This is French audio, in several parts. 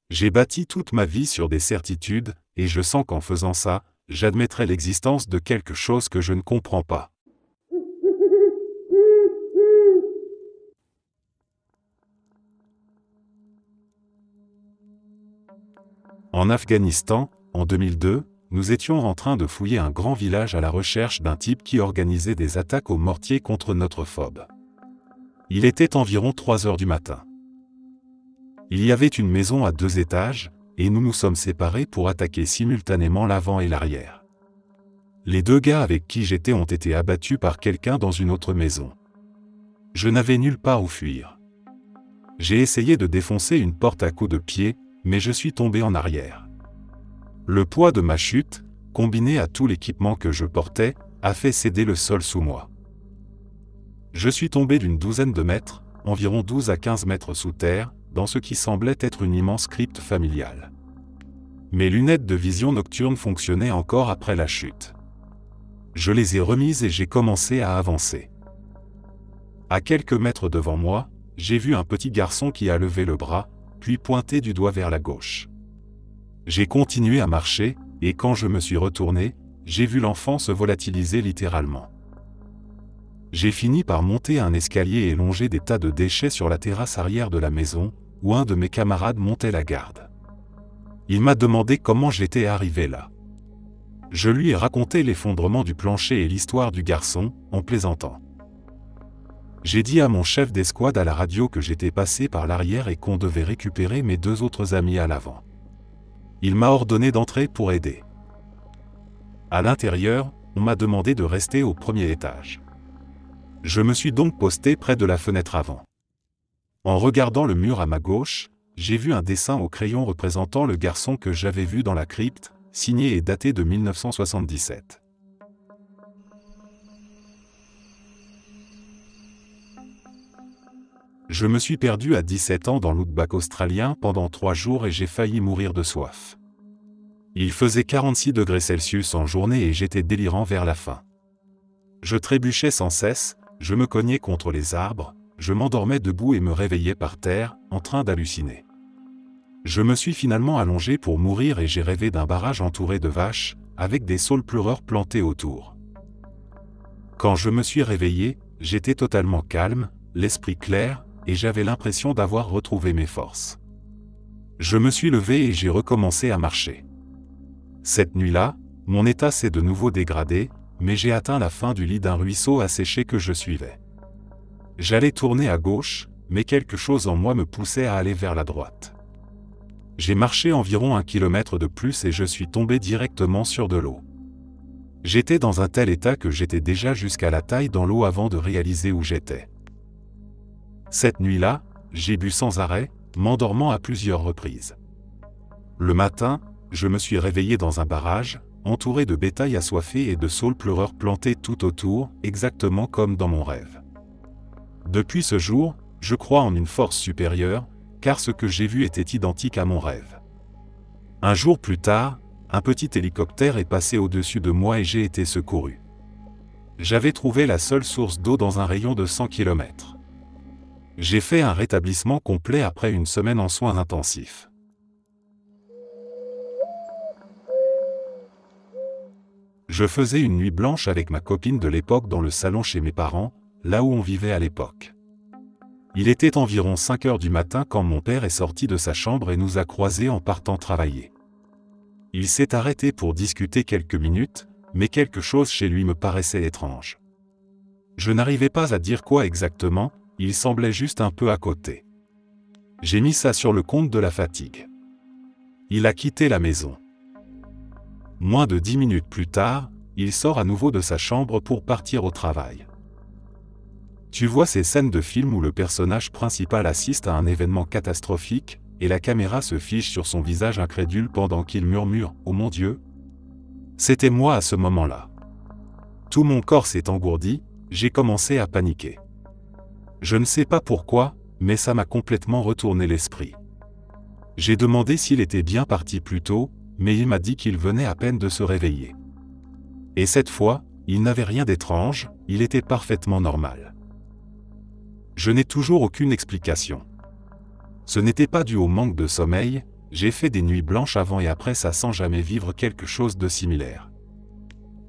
J'ai bâti toute ma vie sur des certitudes, et je sens qu'en faisant ça, j'admettrai l'existence de quelque chose que je ne comprends pas. En Afghanistan, en 2002, nous étions en train de fouiller un grand village à la recherche d'un type qui organisait des attaques au mortier contre notre FOB. Il était environ 3 heures du matin. Il y avait une maison à 2 étages, et nous nous sommes séparés pour attaquer simultanément l'avant et l'arrière. Les 2 gars avec qui j'étais ont été abattus par quelqu'un dans une autre maison. Je n'avais nulle part où fuir. J'ai essayé de défoncer une porte à coups de pied, mais je suis tombé en arrière. Le poids de ma chute, combiné à tout l'équipement que je portais, a fait céder le sol sous moi. Je suis tombé d'une douzaine de mètres, environ 12 à 15 mètres sous terre, dans ce qui semblait être une immense crypte familiale. Mes lunettes de vision nocturne fonctionnaient encore après la chute. Je les ai remises et j'ai commencé à avancer. À quelques mètres devant moi, j'ai vu un petit garçon qui a levé le bras, puis pointé du doigt vers la gauche. J'ai continué à marcher, et quand je me suis retourné, j'ai vu l'enfant se volatiliser littéralement. J'ai fini par monter un escalier et longer des tas de déchets sur la terrasse arrière de la maison, où un de mes camarades montait la garde. Il m'a demandé comment j'étais arrivé là. Je lui ai raconté l'effondrement du plancher et l'histoire du garçon, en plaisantant. J'ai dit à mon chef d'escouade à la radio que j'étais passé par l'arrière et qu'on devait récupérer mes 2 autres amis à l'avant. Il m'a ordonné d'entrer pour aider. À l'intérieur, on m'a demandé de rester au premier étage. Je me suis donc posté près de la fenêtre avant. En regardant le mur à ma gauche, j'ai vu un dessin au crayon représentant le garçon que j'avais vu dans la crypte, signé et daté de 1977. Je me suis perdu à 17 ans dans l'outback australien pendant 3 jours et j'ai failli mourir de soif. Il faisait 46 degrés Celsius en journée et j'étais délirant vers la fin. Je trébuchais sans cesse, je me cognais contre les arbres, je m'endormais debout et me réveillais par terre, en train d'halluciner. Je me suis finalement allongé pour mourir et j'ai rêvé d'un barrage entouré de vaches, avec des saules pleureurs plantés autour. Quand je me suis réveillé, j'étais totalement calme, l'esprit clair, et j'avais l'impression d'avoir retrouvé mes forces. Je me suis levé et j'ai recommencé à marcher. Cette nuit-là, mon état s'est de nouveau dégradé, mais j'ai atteint la fin du lit d'un ruisseau asséché que je suivais. J'allais tourner à gauche, mais quelque chose en moi me poussait à aller vers la droite. J'ai marché environ 1 kilomètre de plus et je suis tombé directement sur de l'eau. J'étais dans un tel état que j'étais déjà jusqu'à la taille dans l'eau avant de réaliser où j'étais. Cette nuit-là, j'ai bu sans arrêt, m'endormant à plusieurs reprises. Le matin, je me suis réveillé dans un barrage, entouré de bétail assoiffé et de saules pleureurs plantés tout autour, exactement comme dans mon rêve. Depuis ce jour, je crois en une force supérieure, car ce que j'ai vu était identique à mon rêve. Un jour plus tard, un petit hélicoptère est passé au-dessus de moi et j'ai été secouru. J'avais trouvé la seule source d'eau dans un rayon de 100 km. J'ai fait un rétablissement complet après une semaine en soins intensifs. Je faisais une nuit blanche avec ma copine de l'époque dans le salon chez mes parents, là où on vivait à l'époque. Il était environ 5 heures du matin quand mon père est sorti de sa chambre et nous a croisés en partant travailler. Il s'est arrêté pour discuter quelques minutes, mais quelque chose chez lui me paraissait étrange. Je n'arrivais pas à dire quoi exactement, il semblait juste un peu à côté. J'ai mis ça sur le compte de la fatigue. Il a quitté la maison. Moins de 10 minutes plus tard, il sort à nouveau de sa chambre pour partir au travail. Tu vois ces scènes de film où le personnage principal assiste à un événement catastrophique, et la caméra se fiche sur son visage incrédule pendant qu'il murmure « Oh mon Dieu !» C'était moi à ce moment-là. Tout mon corps s'est engourdi, j'ai commencé à paniquer. Je ne sais pas pourquoi, mais ça m'a complètement retourné l'esprit. J'ai demandé s'il était bien parti plus tôt, mais il m'a dit qu'il venait à peine de se réveiller. Et cette fois, il n'avait rien d'étrange, il était parfaitement normal. Je n'ai toujours aucune explication. Ce n'était pas dû au manque de sommeil, J'ai fait des nuits blanches avant et après ça sans jamais vivre quelque chose de similaire.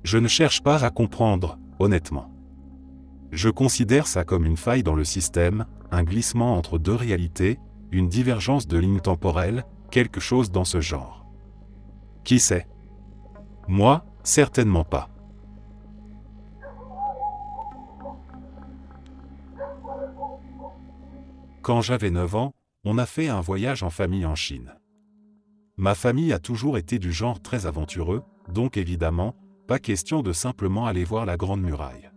Je ne cherche pas à comprendre, honnêtement. Je considère ça comme une faille dans le système, un glissement entre deux réalités, une divergence de lignes temporelles, quelque chose dans ce genre. Qui sait? Moi, certainement pas. Quand j'avais 9 ans, on a fait un voyage en famille en Chine. Ma famille a toujours été du genre très aventureux, donc évidemment, pas question de simplement aller voir la Grande Muraille.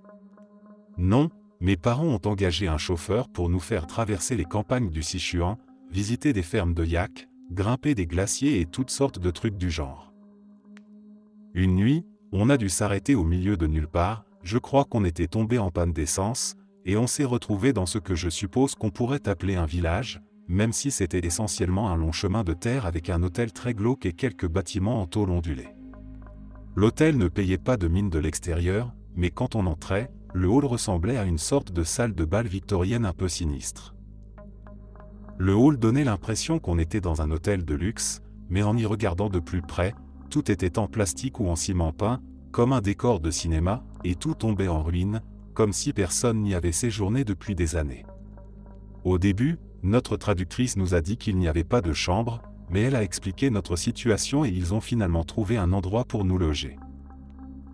Non, mes parents ont engagé un chauffeur pour nous faire traverser les campagnes du Sichuan, visiter des fermes de yak, grimper des glaciers et toutes sortes de trucs du genre. Une nuit, on a dû s'arrêter au milieu de nulle part, je crois qu'on était tombé en panne d'essence, et on s'est retrouvé dans ce que je suppose qu'on pourrait appeler un village, même si c'était essentiellement un long chemin de terre avec un hôtel très glauque et quelques bâtiments en tôle ondulée. L'hôtel ne payait pas de mine de l'extérieur, mais quand on entrait, le hall ressemblait à une sorte de salle de bal victorienne un peu sinistre. Le hall donnait l'impression qu'on était dans un hôtel de luxe, mais en y regardant de plus près, tout était en plastique ou en ciment peint, comme un décor de cinéma, et tout tombait en ruine, comme si personne n'y avait séjourné depuis des années. Au début, notre traductrice nous a dit qu'il n'y avait pas de chambre, mais elle a expliqué notre situation et ils ont finalement trouvé un endroit pour nous loger.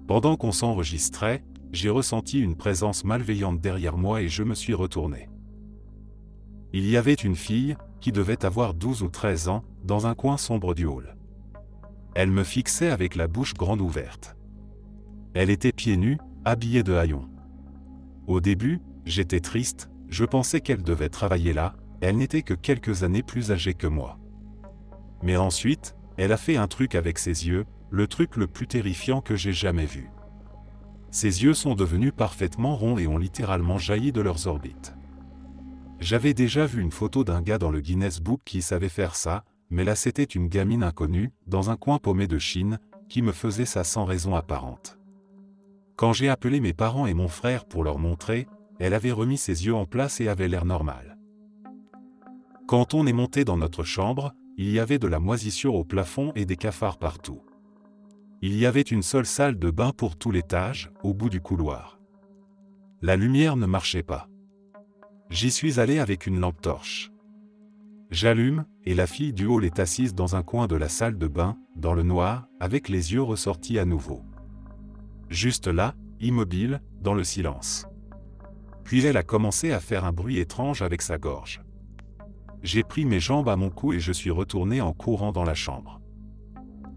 Pendant qu'on s'enregistrait, j'ai ressenti une présence malveillante derrière moi et je me suis retourné. Il y avait une fille, qui devait avoir 12 ou 13 ans, dans un coin sombre du hall. Elle me fixait avec la bouche grande ouverte. Elle était pieds nus, habillée de haillons. Au début, j'étais triste, je pensais qu'elle devait travailler là, elle n'était que quelques années plus âgée que moi. Mais ensuite, elle a fait un truc avec ses yeux, le truc le plus terrifiant que j'ai jamais vu. Ses yeux sont devenus parfaitement ronds et ont littéralement jailli de leurs orbites. J'avais déjà vu une photo d'un gars dans le Guinness Book qui savait faire ça, mais là c'était une gamine inconnue, dans un coin paumé de Chine, qui me faisait ça sans raison apparente. Quand j'ai appelé mes parents et mon frère pour leur montrer, elle avait remis ses yeux en place et avait l'air normal. Quand on est monté dans notre chambre, il y avait de la moisissure au plafond et des cafards partout. Il y avait une seule salle de bain pour tout l'étage, au bout du couloir. La lumière ne marchait pas. J'y suis allé avec une lampe torche. J'allume, et la fille du hall est assise dans un coin de la salle de bain, dans le noir, avec les yeux ressortis à nouveau. Juste là, immobile, dans le silence. Puis elle a commencé à faire un bruit étrange avec sa gorge. J'ai pris mes jambes à mon cou et je suis retourné en courant dans la chambre.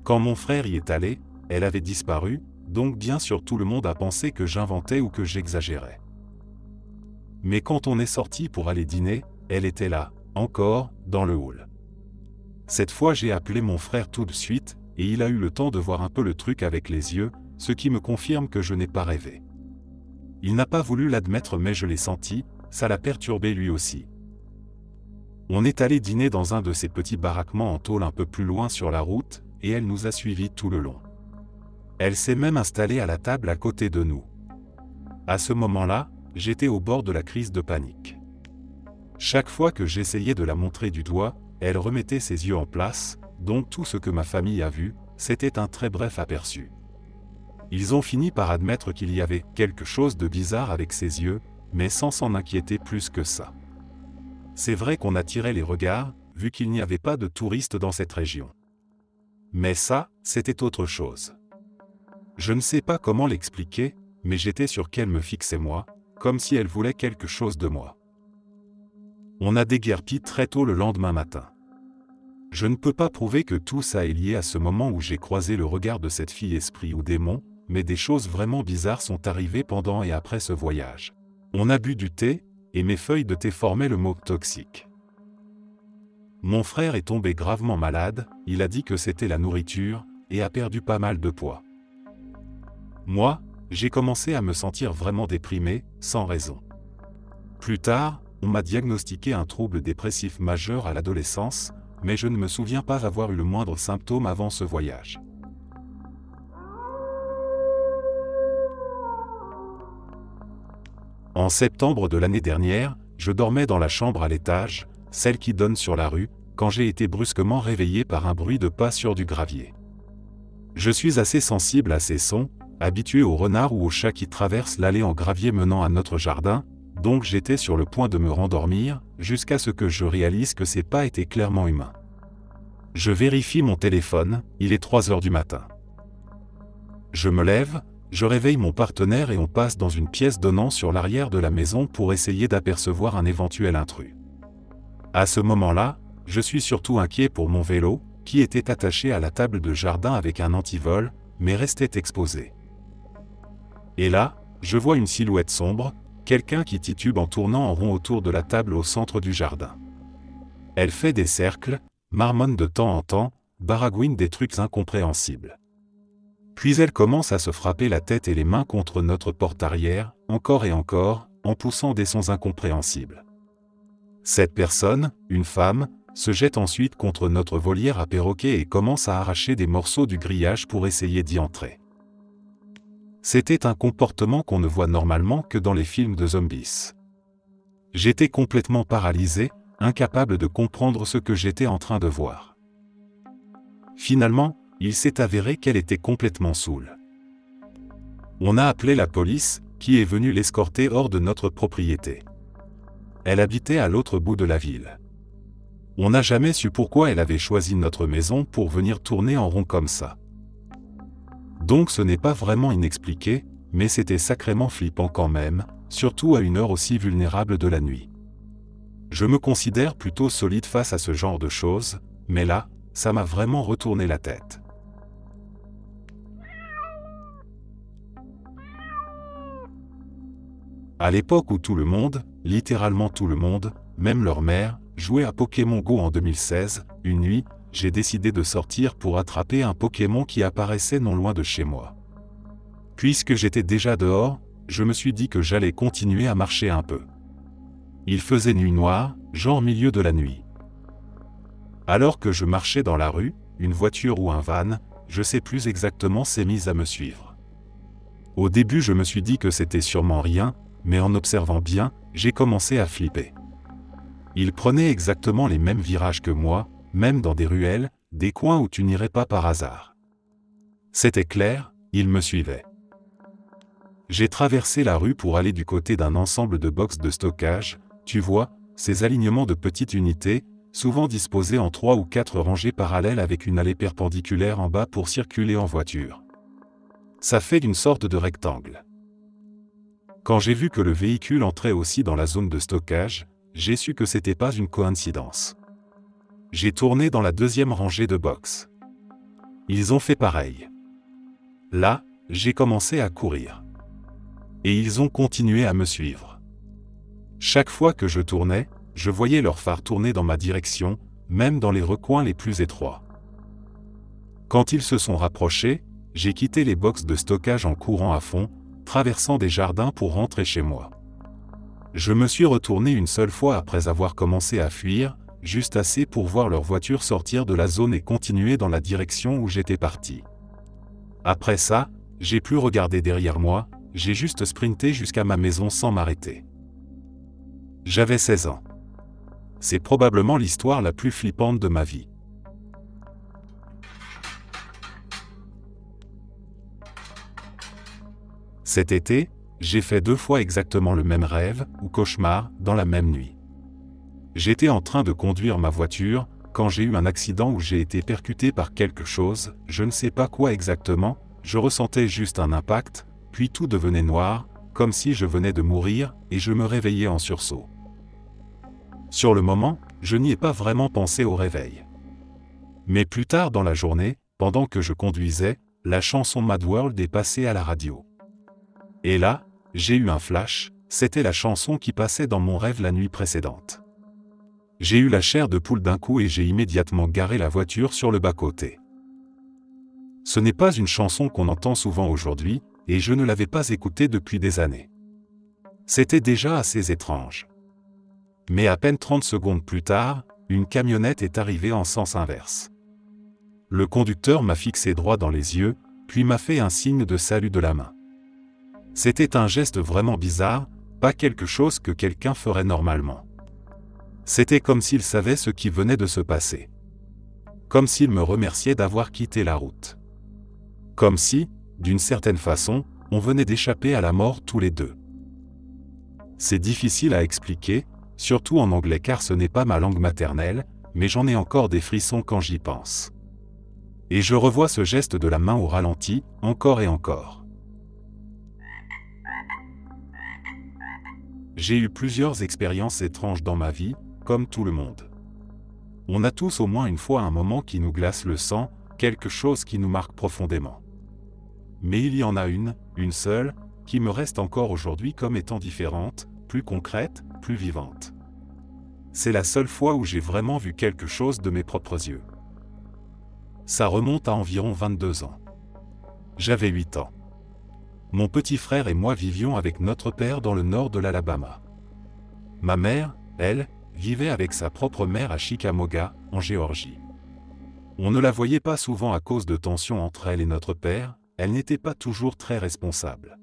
Quand mon frère y est allé, elle avait disparu, donc bien sûr tout le monde a pensé que j'inventais ou que j'exagérais. Mais quand on est sorti pour aller dîner, elle était là, encore, dans le hall. Cette fois j'ai appelé mon frère tout de suite, et il a eu le temps de voir un peu le truc avec les yeux, ce qui me confirme que je n'ai pas rêvé. Il n'a pas voulu l'admettre mais je l'ai senti, ça l'a perturbé lui aussi. On est allé dîner dans un de ces petits baraquements en tôle un peu plus loin sur la route, et elle nous a suivis tout le long. Elle s'est même installée à la table à côté de nous. À ce moment-là, j'étais au bord de la crise de panique. Chaque fois que j'essayais de la montrer du doigt, elle remettait ses yeux en place, donc tout ce que ma famille a vu, c'était un très bref aperçu. Ils ont fini par admettre qu'il y avait quelque chose de bizarre avec ses yeux, mais sans s'en inquiéter plus que ça. C'est vrai qu'on attirait les regards, vu qu'il n'y avait pas de touristes dans cette région. Mais ça, c'était autre chose. Je ne sais pas comment l'expliquer, mais j'étais sûr qu'elle me fixait moi, comme si elle voulait quelque chose de moi. On a déguerpi très tôt le lendemain matin. Je ne peux pas prouver que tout ça est lié à ce moment où j'ai croisé le regard de cette fille esprit ou démon, mais des choses vraiment bizarres sont arrivées pendant et après ce voyage. On a bu du thé, et mes feuilles de thé formaient le mot toxique. Mon frère est tombé gravement malade, il a dit que c'était la nourriture, et a perdu pas mal de poids. Moi, j'ai commencé à me sentir vraiment déprimé, sans raison. Plus tard, on m'a diagnostiqué un trouble dépressif majeur à l'adolescence, mais je ne me souviens pas avoir eu le moindre symptôme avant ce voyage. En septembre de l'année dernière, je dormais dans la chambre à l'étage, celle qui donne sur la rue, quand j'ai été brusquement réveillé par un bruit de pas sur du gravier. Je suis assez sensible à ces sons, habitué aux renards ou aux chats qui traversent l'allée en gravier menant à notre jardin, donc j'étais sur le point de me rendormir, jusqu'à ce que je réalise que ces pas étaient clairement humains. Je vérifie mon téléphone, il est 3 heures du matin. Je me lève, je réveille mon partenaire et on passe dans une pièce donnant sur l'arrière de la maison pour essayer d'apercevoir un éventuel intrus. À ce moment-là, je suis surtout inquiet pour mon vélo, qui était attaché à la table de jardin avec un antivol, mais restait exposé. Et là, je vois une silhouette sombre, quelqu'un qui titube en tournant en rond autour de la table au centre du jardin. Elle fait des cercles, marmonne de temps en temps, baragouine des trucs incompréhensibles. Puis elle commence à se frapper la tête et les mains contre notre porte arrière, encore et encore, en poussant des sons incompréhensibles. Cette personne, une femme, se jette ensuite contre notre volière à perroquets et commence à arracher des morceaux du grillage pour essayer d'y entrer. C'était un comportement qu'on ne voit normalement que dans les films de zombies. J'étais complètement paralysé, incapable de comprendre ce que j'étais en train de voir. Finalement, il s'est avéré qu'elle était complètement saoule. On a appelé la police, qui est venue l'escorter hors de notre propriété. Elle habitait à l'autre bout de la ville. On n'a jamais su pourquoi elle avait choisi notre maison pour venir tourner en rond comme ça. Donc ce n'est pas vraiment inexpliqué, mais c'était sacrément flippant quand même, surtout à une heure aussi vulnérable de la nuit. Je me considère plutôt solide face à ce genre de choses, mais là, ça m'a vraiment retourné la tête. À l'époque où tout le monde, littéralement tout le monde, même leur mère, jouait à Pokémon Go en 2016, une nuit, j'ai décidé de sortir pour attraper un Pokémon qui apparaissait non loin de chez moi. Puisque j'étais déjà dehors, je me suis dit que j'allais continuer à marcher un peu. Il faisait nuit noire, genre milieu de la nuit. Alors que je marchais dans la rue, une voiture ou un van, je sais plus exactement, s'est mise à me suivre. Au début je me suis dit que c'était sûrement rien, mais en observant bien, j'ai commencé à flipper. Il prenait exactement les mêmes virages que moi, même dans des ruelles, des coins où tu n'irais pas par hasard. C'était clair, il me suivait. J'ai traversé la rue pour aller du côté d'un ensemble de boxes de stockage, tu vois, ces alignements de petites unités, souvent disposés en 3 ou 4 rangées parallèles avec une allée perpendiculaire en bas pour circuler en voiture. Ça fait une sorte de rectangle. Quand j'ai vu que le véhicule entrait aussi dans la zone de stockage, j'ai su que c'était pas une coïncidence. J'ai tourné dans la deuxième rangée de box. Ils ont fait pareil. Là, j'ai commencé à courir. Et ils ont continué à me suivre. Chaque fois que je tournais, je voyais leurs phares tourner dans ma direction, même dans les recoins les plus étroits. Quand ils se sont rapprochés, j'ai quitté les boxes de stockage en courant à fond, traversant des jardins pour rentrer chez moi. Je me suis retourné une seule fois après avoir commencé à fuir, juste assez pour voir leur voiture sortir de la zone et continuer dans la direction où j'étais parti. Après ça, j'ai plus regardé derrière moi, j'ai juste sprinté jusqu'à ma maison sans m'arrêter. J'avais 16 ans. C'est probablement l'histoire la plus flippante de ma vie. Cet été, j'ai fait 2 fois exactement le même rêve, ou cauchemar, dans la même nuit. J'étais en train de conduire ma voiture, quand j'ai eu un accident où j'ai été percuté par quelque chose, je ne sais pas quoi exactement, je ressentais juste un impact, puis tout devenait noir, comme si je venais de mourir, et je me réveillais en sursaut. Sur le moment, je n'y ai pas vraiment pensé au réveil. Mais plus tard dans la journée, pendant que je conduisais, la chanson Mad World est passée à la radio. Et là, j'ai eu un flash, c'était la chanson qui passait dans mon rêve la nuit précédente. J'ai eu la chair de poule d'un coup et j'ai immédiatement garé la voiture sur le bas-côté. Ce n'est pas une chanson qu'on entend souvent aujourd'hui, et je ne l'avais pas écoutée depuis des années. C'était déjà assez étrange. Mais à peine 30 secondes plus tard, une camionnette est arrivée en sens inverse. Le conducteur m'a fixé droit dans les yeux, puis m'a fait un signe de salut de la main. C'était un geste vraiment bizarre, pas quelque chose que quelqu'un ferait normalement. C'était comme s'il savait ce qui venait de se passer. Comme s'il me remerciait d'avoir quitté la route. Comme si, d'une certaine façon, on venait d'échapper à la mort tous les deux. C'est difficile à expliquer, surtout en anglais car ce n'est pas ma langue maternelle, mais j'en ai encore des frissons quand j'y pense. Et je revois ce geste de la main au ralenti, encore et encore. J'ai eu plusieurs expériences étranges dans ma vie, comme tout le monde. On a tous au moins une fois un moment qui nous glace le sang, quelque chose qui nous marque profondément. Mais il y en a une seule, qui me reste encore aujourd'hui comme étant différente, plus concrète, plus vivante. C'est la seule fois où j'ai vraiment vu quelque chose de mes propres yeux. Ça remonte à environ 22 ans. J'avais 8 ans. Mon petit frère et moi vivions avec notre père dans le nord de l'Alabama. Ma mère, elle, vivait avec sa propre mère à Chickamauga, en Géorgie. On ne la voyait pas souvent à cause de tensions entre elle et notre père, elle n'était pas toujours très responsable.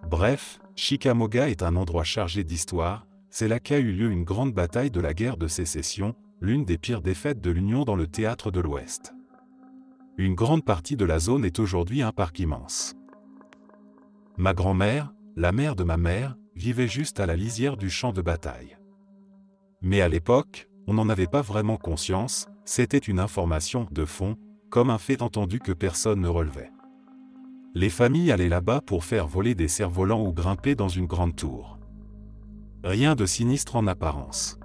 Bref, Chickamauga est un endroit chargé d'histoire, c'est là qu'a eu lieu une grande bataille de la guerre de sécession, l'une des pires défaites de l'Union dans le théâtre de l'Ouest. Une grande partie de la zone est aujourd'hui un parc immense. Ma grand-mère, la mère de ma mère, vivait juste à la lisière du champ de bataille. Mais à l'époque, on n'en avait pas vraiment conscience, c'était une information de fond, comme un fait entendu que personne ne relevait. Les familles allaient là-bas pour faire voler des cerfs-volants ou grimper dans une grande tour. Rien de sinistre en apparence.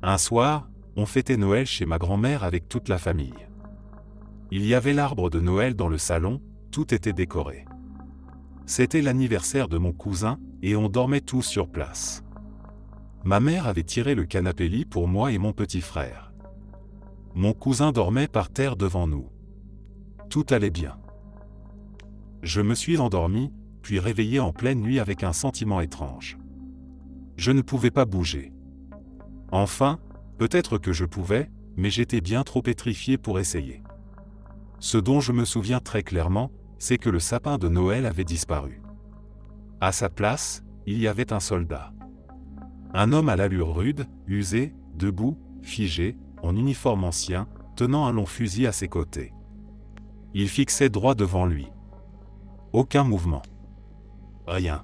Un soir, on fêtait Noël chez ma grand-mère avec toute la famille. Il y avait l'arbre de Noël dans le salon, tout était décoré. C'était l'anniversaire de mon cousin, et on dormait tous sur place. Ma mère avait tiré le canapé-lit pour moi et mon petit frère. Mon cousin dormait par terre devant nous. Tout allait bien. Je me suis endormi, puis réveillé en pleine nuit avec un sentiment étrange. Je ne pouvais pas bouger. Enfin, peut-être que je pouvais, mais j'étais bien trop pétrifié pour essayer. Ce dont je me souviens très clairement, c'est que le sapin de Noël avait disparu. À sa place, il y avait un soldat. Un homme à l'allure rude, usé, debout, figé, en uniforme ancien, tenant un long fusil à ses côtés. Il fixait droit devant lui. Aucun mouvement. Rien.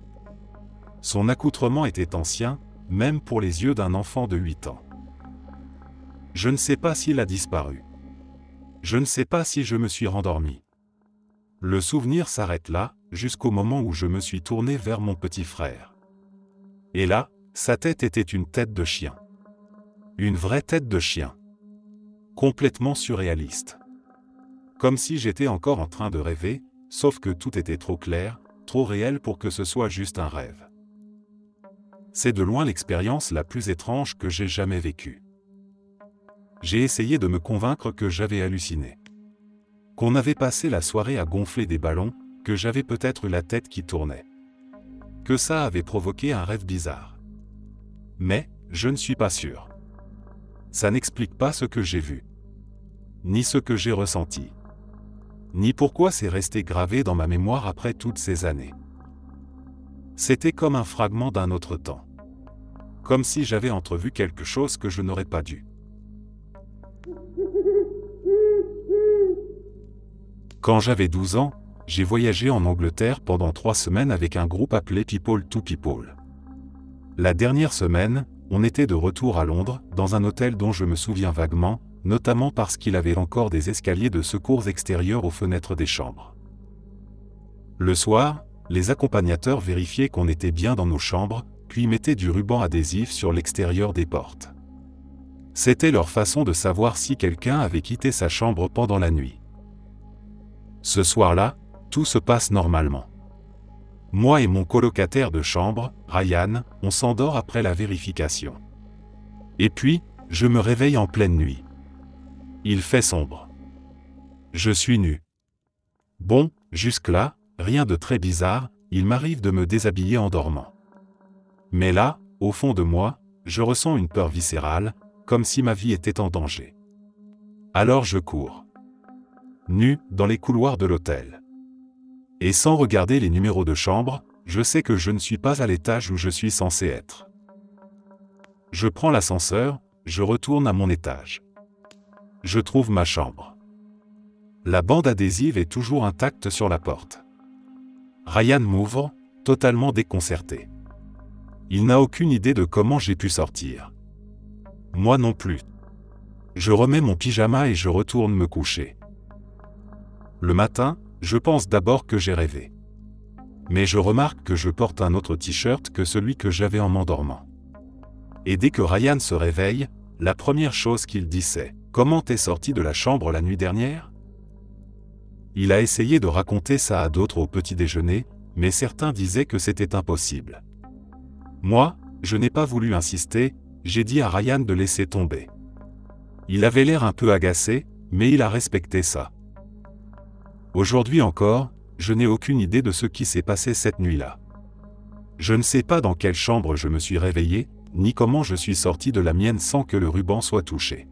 Son accoutrement était ancien, même pour les yeux d'un enfant de 8 ans. Je ne sais pas s'il a disparu. Je ne sais pas si je me suis rendormi. Le souvenir s'arrête là, jusqu'au moment où je me suis tourné vers mon petit frère. Et là, sa tête était une tête de chien. Une vraie tête de chien. Complètement surréaliste. Comme si j'étais encore en train de rêver, sauf que tout était trop clair, trop réel pour que ce soit juste un rêve. C'est de loin l'expérience la plus étrange que j'ai jamais vécue. J'ai essayé de me convaincre que j'avais halluciné. Qu'on avait passé la soirée à gonfler des ballons, que j'avais peut-être eu la tête qui tournait. Que ça avait provoqué un rêve bizarre. Mais, je ne suis pas sûr. Ça n'explique pas ce que j'ai vu. Ni ce que j'ai ressenti. Ni pourquoi c'est resté gravé dans ma mémoire après toutes ces années. C'était comme un fragment d'un autre temps. Comme si j'avais entrevu quelque chose que je n'aurais pas dû. Quand j'avais 12 ans, j'ai voyagé en Angleterre pendant 3 semaines avec un groupe appelé People to People. La dernière semaine, on était de retour à Londres, dans un hôtel dont je me souviens vaguement, notamment parce qu'il avait encore des escaliers de secours extérieurs aux fenêtres des chambres. Le soir, les accompagnateurs vérifiaient qu'on était bien dans nos chambres, puis mettaient du ruban adhésif sur l'extérieur des portes. C'était leur façon de savoir si quelqu'un avait quitté sa chambre pendant la nuit. Ce soir-là, tout se passe normalement. Moi et mon colocataire de chambre, Ryan, on s'endort après la vérification. Et puis, je me réveille en pleine nuit. Il fait sombre. Je suis nu. Bon, jusque-là, rien de très bizarre, il m'arrive de me déshabiller en dormant. Mais là, au fond de moi, je ressens une peur viscérale, comme si ma vie était en danger. Alors je cours. Nu, dans les couloirs de l'hôtel. Et sans regarder les numéros de chambre, je sais que je ne suis pas à l'étage où je suis censé être. Je prends l'ascenseur, je retourne à mon étage. Je trouve ma chambre. La bande adhésive est toujours intacte sur la porte. Ryan m'ouvre, totalement déconcerté. Il n'a aucune idée de comment j'ai pu sortir. Moi non plus. Je remets mon pyjama et je retourne me coucher. Le matin, je pense d'abord que j'ai rêvé. Mais je remarque que je porte un autre t-shirt que celui que j'avais en m'endormant. Et dès que Ryan se réveille, la première chose qu'il dit c'est « Comment t'es sorti de la chambre la nuit dernière ?» Il a essayé de raconter ça à d'autres au petit déjeuner, mais certains disaient que c'était impossible. Moi, je n'ai pas voulu insister, j'ai dit à Ryan de laisser tomber. Il avait l'air un peu agacé, mais il a respecté ça. Aujourd'hui encore, je n'ai aucune idée de ce qui s'est passé cette nuit-là. Je ne sais pas dans quelle chambre je me suis réveillé, ni comment je suis sorti de la mienne sans que le ruban soit touché.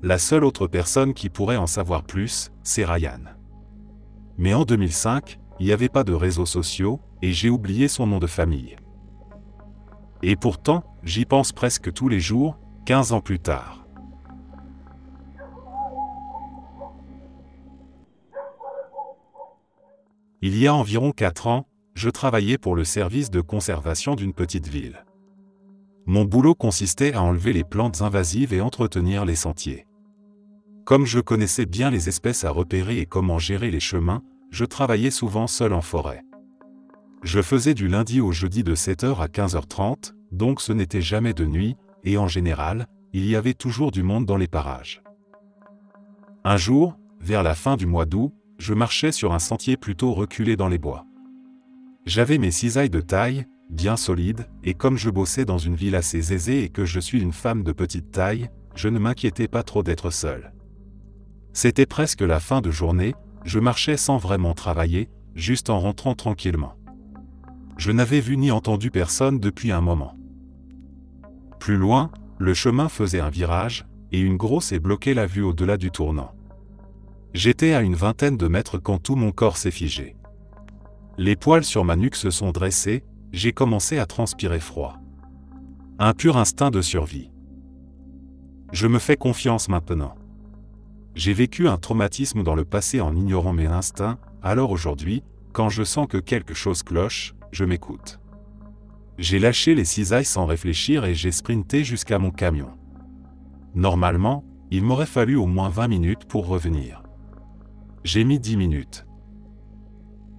La seule autre personne qui pourrait en savoir plus, c'est Ryan. Mais en 2005, il n'y avait pas de réseaux sociaux, et j'ai oublié son nom de famille. Et pourtant, j'y pense presque tous les jours, 15 ans plus tard. Il y a environ 4 ans, je travaillais pour le service de conservation d'une petite ville. Mon boulot consistait à enlever les plantes invasives et entretenir les sentiers. Comme je connaissais bien les espèces à repérer et comment gérer les chemins, je travaillais souvent seul en forêt. Je faisais du lundi au jeudi de 7h à 15h30, donc ce n'était jamais de nuit, et en général, il y avait toujours du monde dans les parages. Un jour, vers la fin du mois d'août, je marchais sur un sentier plutôt reculé dans les bois. J'avais mes cisailles de taille, bien solides, et comme je bossais dans une ville assez aisée et que je suis une femme de petite taille, je ne m'inquiétais pas trop d'être seul. C'était presque la fin de journée, je marchais sans vraiment travailler, juste en rentrant tranquillement. Je n'avais vu ni entendu personne depuis un moment. Plus loin, le chemin faisait un virage, et une grosse ait bloqué la vue au-delà du tournant. J'étais à une vingtaine de mètres quand tout mon corps s'est figé. Les poils sur ma nuque se sont dressés, j'ai commencé à transpirer froid. Un pur instinct de survie. Je me fais confiance maintenant. J'ai vécu un traumatisme dans le passé en ignorant mes instincts, alors aujourd'hui, quand je sens que quelque chose cloche, je m'écoute. J'ai lâché les cisailles sans réfléchir et j'ai sprinté jusqu'à mon camion. Normalement, il m'aurait fallu au moins 20 minutes pour revenir. J'ai mis 10 minutes.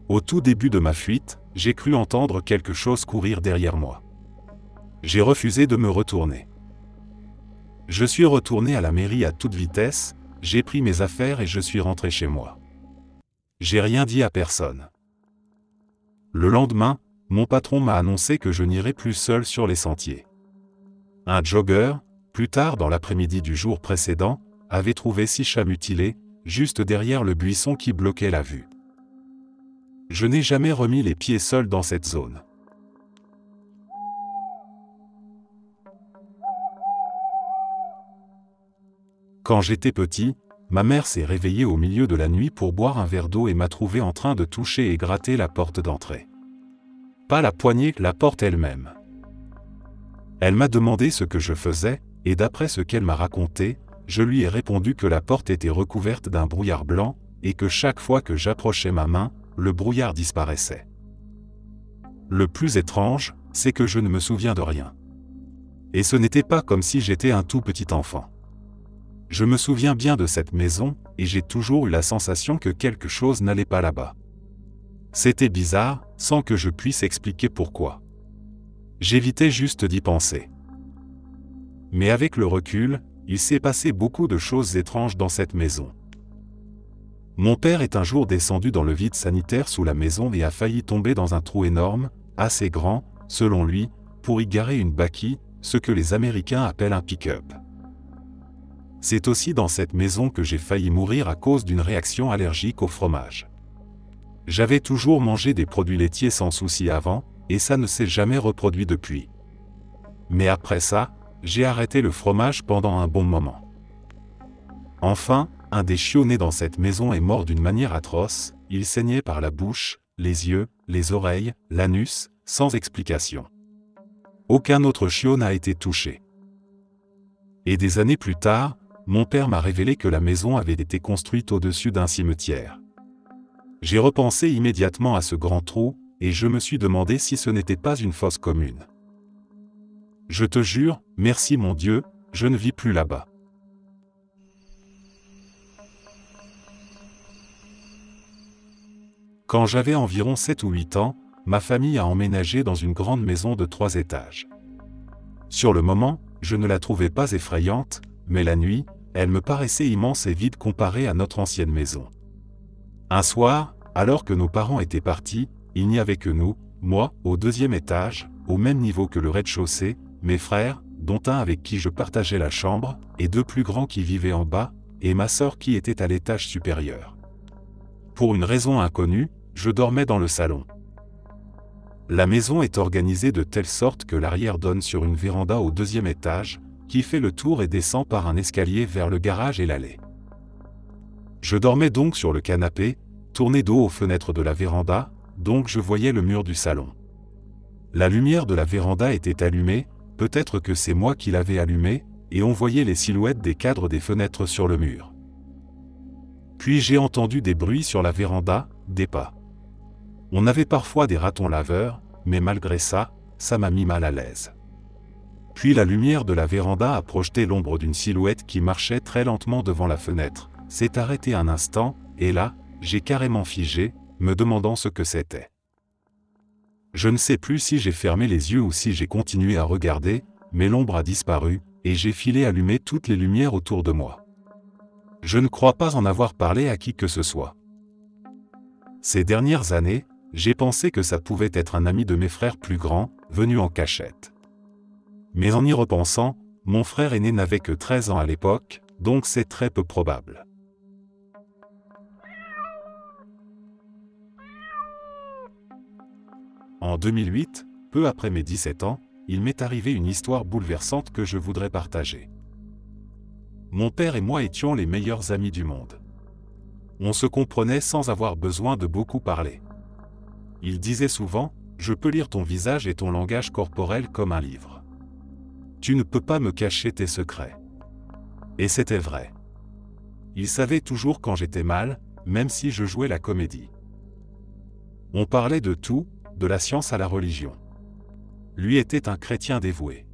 Au tout début de ma fuite, j'ai cru entendre quelque chose courir derrière moi. J'ai refusé de me retourner. Je suis retourné à la mairie à toute vitesse, j'ai pris mes affaires et je suis rentré chez moi. J'ai rien dit à personne. Le lendemain, mon patron m'a annoncé que je n'irais plus seul sur les sentiers. Un jogger, plus tard dans l'après-midi du jour précédent, avait trouvé 6 chats mutilés, juste derrière le buisson qui bloquait la vue. Je n'ai jamais remis les pieds seul dans cette zone. Quand j'étais petit, ma mère s'est réveillée au milieu de la nuit pour boire un verre d'eau et m'a trouvé en train de toucher et gratter la porte d'entrée. Pas la poignée, la porte elle-même. Elle m'a demandé ce que je faisais, et d'après ce qu'elle m'a raconté, je lui ai répondu que la porte était recouverte d'un brouillard blanc, et que chaque fois que j'approchais ma main, le brouillard disparaissait. Le plus étrange, c'est que je ne me souviens de rien. Et ce n'était pas comme si j'étais un tout petit enfant. Je me souviens bien de cette maison, et j'ai toujours eu la sensation que quelque chose n'allait pas là-bas. C'était bizarre, sans que je puisse expliquer pourquoi. J'évitais juste d'y penser. Mais avec le recul, il s'est passé beaucoup de choses étranges dans cette maison. Mon père est un jour descendu dans le vide sanitaire sous la maison et a failli tomber dans un trou énorme, assez grand, selon lui, pour y garer une bâquille, ce que les Américains appellent un pick-up. C'est aussi dans cette maison que j'ai failli mourir à cause d'une réaction allergique au fromage. J'avais toujours mangé des produits laitiers sans souci avant, et ça ne s'est jamais reproduit depuis. Mais après ça, j'ai arrêté le fromage pendant un bon moment. Enfin, un des chiots nés dans cette maison est mort d'une manière atroce, il saignait par la bouche, les yeux, les oreilles, l'anus, sans explication. Aucun autre chiot n'a été touché. Et des années plus tard, mon père m'a révélé que la maison avait été construite au-dessus d'un cimetière. J'ai repensé immédiatement à ce grand trou, et je me suis demandé si ce n'était pas une fosse commune. Je te jure, merci mon Dieu, je ne vis plus là-bas. Quand j'avais environ 7 ou 8 ans, ma famille a emménagé dans une grande maison de 3 étages. Sur le moment, je ne la trouvais pas effrayante, mais la nuit, elle me paraissait immense et vide comparée à notre ancienne maison. Un soir, alors que nos parents étaient partis, il n'y avait que nous, moi, au 2e étage, au même niveau que le rez-de-chaussée, mes frères, dont un avec qui je partageais la chambre, et 2 plus grands qui vivaient en bas, et ma sœur qui était à l'étage supérieur. Pour une raison inconnue, je dormais dans le salon. La maison est organisée de telle sorte que l'arrière donne sur une véranda au 2e étage, qui fait le tour et descend par un escalier vers le garage et l'allée. Je dormais donc sur le canapé, tourné dos aux fenêtres de la véranda, donc je voyais le mur du salon. La lumière de la véranda était allumée, peut-être que c'est moi qui l'avais allumée, et on voyait les silhouettes des cadres des fenêtres sur le mur. Puis j'ai entendu des bruits sur la véranda, des pas. On avait parfois des ratons laveurs, mais malgré ça, ça m'a mis mal à l'aise. Puis la lumière de la véranda a projeté l'ombre d'une silhouette qui marchait très lentement devant la fenêtre, s'est arrêtée un instant, et là, j'ai carrément figé, me demandant ce que c'était. Je ne sais plus si j'ai fermé les yeux ou si j'ai continué à regarder, mais l'ombre a disparu, et j'ai filé allumer toutes les lumières autour de moi. Je ne crois pas en avoir parlé à qui que ce soit. Ces dernières années, j'ai pensé que ça pouvait être un ami de mes frères plus grands, venu en cachette. Mais en y repensant, mon frère aîné n'avait que 13 ans à l'époque, donc c'est très peu probable. En 2008, peu après mes 17 ans, il m'est arrivé une histoire bouleversante que je voudrais partager. Mon père et moi étions les meilleurs amis du monde. On se comprenait sans avoir besoin de beaucoup parler. Il disait souvent, « Je peux lire ton visage et ton langage corporel comme un livre. Tu ne peux pas me cacher tes secrets. » Et c'était vrai. Il savait toujours quand j'étais mal, même si je jouais la comédie. On parlait de tout, de la science à la religion. Lui était un chrétien dévoué.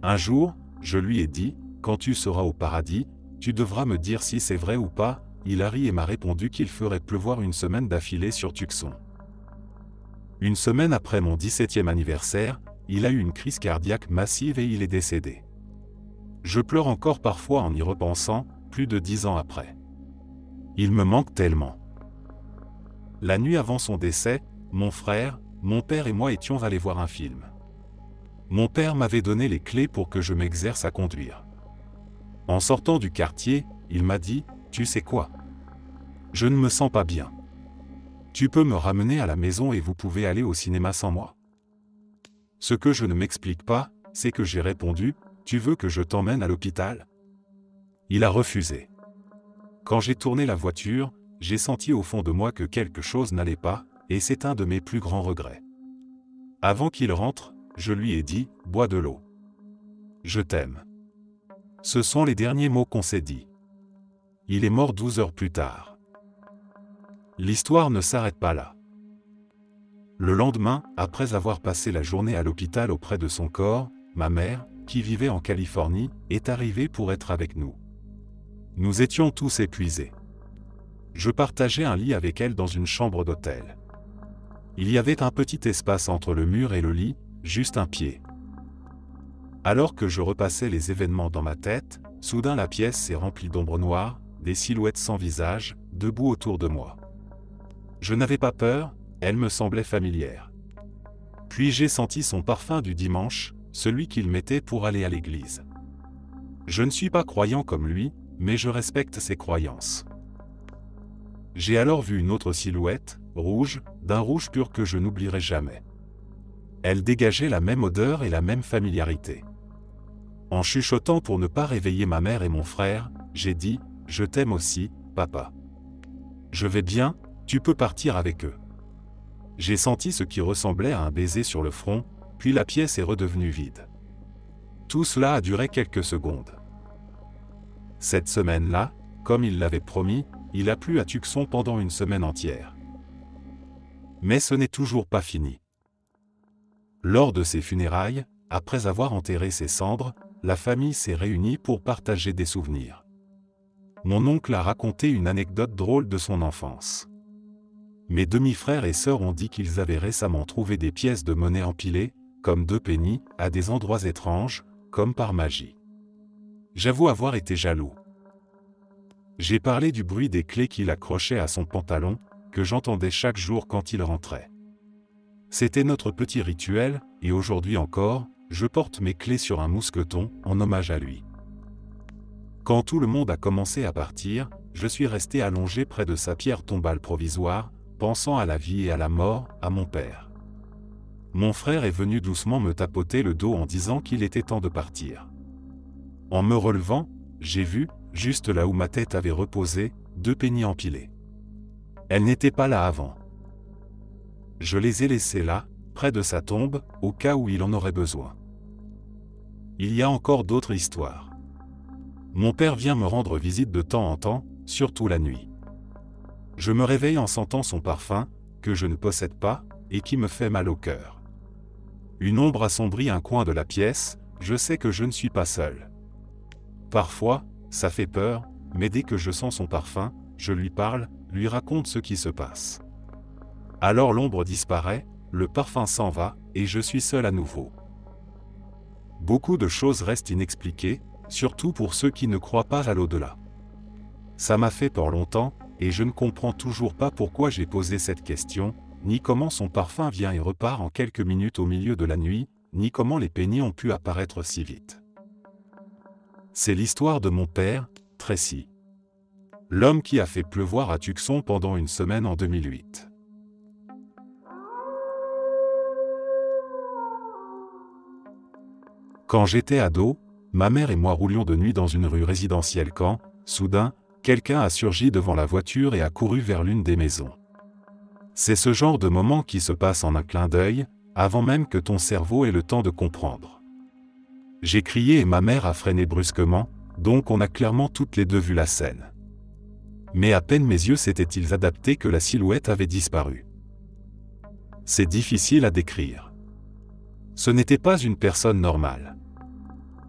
Un jour, je lui ai dit, « Quand tu seras au paradis, tu devras me dire si c'est vrai ou pas. » Il a ri et m'a répondu qu'il ferait pleuvoir une semaine d'affilée sur Tucson. Une semaine après mon 17e anniversaire, il a eu une crise cardiaque massive et il est décédé. Je pleure encore parfois en y repensant, plus de 10 ans après. Il me manque tellement. La nuit avant son décès, mon frère, mon père et moi étions allés voir un film. Mon père m'avait donné les clés pour que je m'exerce à conduire. En sortant du quartier, il m'a dit, « Tu sais quoi ? Je ne me sens pas bien. Tu peux me ramener à la maison et vous pouvez aller au cinéma sans moi. » Ce que je ne m'explique pas, c'est que j'ai répondu, « Tu veux que je t'emmène à l'hôpital ?» Il a refusé. Quand j'ai tourné la voiture, j'ai senti au fond de moi que quelque chose n'allait pas, et c'est un de mes plus grands regrets. Avant qu'il rentre, je lui ai dit, « Bois de l'eau. Je t'aime. » Ce sont les derniers mots qu'on s'est dit. Il est mort 12 heures plus tard. L'histoire ne s'arrête pas là. Le lendemain, après avoir passé la journée à l'hôpital auprès de son corps, ma mère, qui vivait en Californie, est arrivée pour être avec nous. Nous étions tous épuisés. Je partageais un lit avec elle dans une chambre d'hôtel. Il y avait un petit espace entre le mur et le lit, juste un pied. Alors que je repassais les événements dans ma tête, soudain la pièce s'est remplie d'ombres noires, des silhouettes sans visage, debout autour de moi. Je n'avais pas peur, elle me semblait familière. Puis j'ai senti son parfum du dimanche, celui qu'il mettait pour aller à l'église. Je ne suis pas croyant comme lui, mais je respecte ses croyances. J'ai alors vu une autre silhouette, rouge, d'un rouge pur que je n'oublierai jamais. Elle dégageait la même odeur et la même familiarité. En chuchotant pour ne pas réveiller ma mère et mon frère, j'ai dit, « Je t'aime aussi, papa. Je vais bien, tu peux partir avec eux. » J'ai senti ce qui ressemblait à un baiser sur le front, puis la pièce est redevenue vide. Tout cela a duré quelques secondes. Cette semaine-là, comme il l'avait promis, il a plu à Tucson pendant une semaine entière. Mais ce n'est toujours pas fini. Lors de ses funérailles, après avoir enterré ses cendres, la famille s'est réunie pour partager des souvenirs. Mon oncle a raconté une anecdote drôle de son enfance. Mes demi-frères et sœurs ont dit qu'ils avaient récemment trouvé des pièces de monnaie empilées, comme 2 pennies, à des endroits étranges, comme par magie. J'avoue avoir été jaloux. J'ai parlé du bruit des clés qu'il accrochait à son pantalon, que j'entendais chaque jour quand il rentrait. C'était notre petit rituel, et aujourd'hui encore, je porte mes clés sur un mousqueton, en hommage à lui. Quand tout le monde a commencé à partir, je suis resté allongé près de sa pierre tombale provisoire, pensant à la vie et à la mort, à mon père. Mon frère est venu doucement me tapoter le dos en disant qu'il était temps de partir. En me relevant, j'ai vu, juste là où ma tête avait reposé, 2 pennies empilées. Elles n'étaient pas là avant. Je les ai laissées là, près de sa tombe, au cas où il en aurait besoin. Il y a encore d'autres histoires. Mon père vient me rendre visite de temps en temps, surtout la nuit. Je me réveille en sentant son parfum, que je ne possède pas, et qui me fait mal au cœur. Une ombre assombrit un coin de la pièce, je sais que je ne suis pas seul. Parfois, ça fait peur, mais dès que je sens son parfum, je lui parle, lui raconte ce qui se passe. Alors l'ombre disparaît, le parfum s'en va, et je suis seul à nouveau. Beaucoup de choses restent inexpliquées, surtout pour ceux qui ne croient pas à l'au-delà. Ça m'a fait peur longtemps, et je ne comprends toujours pas pourquoi j'ai posé cette question, ni comment son parfum vient et repart en quelques minutes au milieu de la nuit, ni comment les pennies ont pu apparaître si vite. C'est l'histoire de mon père, Tracy. L'homme qui a fait pleuvoir à Tucson pendant une semaine en 2008. Quand j'étais ado, ma mère et moi roulions de nuit dans une rue résidentielle quand, soudain, quelqu'un a surgi devant la voiture et a couru vers l'une des maisons. C'est ce genre de moment qui se passe en un clin d'œil, avant même que ton cerveau ait le temps de comprendre. J'ai crié et ma mère a freiné brusquement, donc on a clairement toutes les deux vu la scène. Mais à peine mes yeux s'étaient-ils adaptés que la silhouette avait disparu. C'est difficile à décrire. Ce n'était pas une personne normale.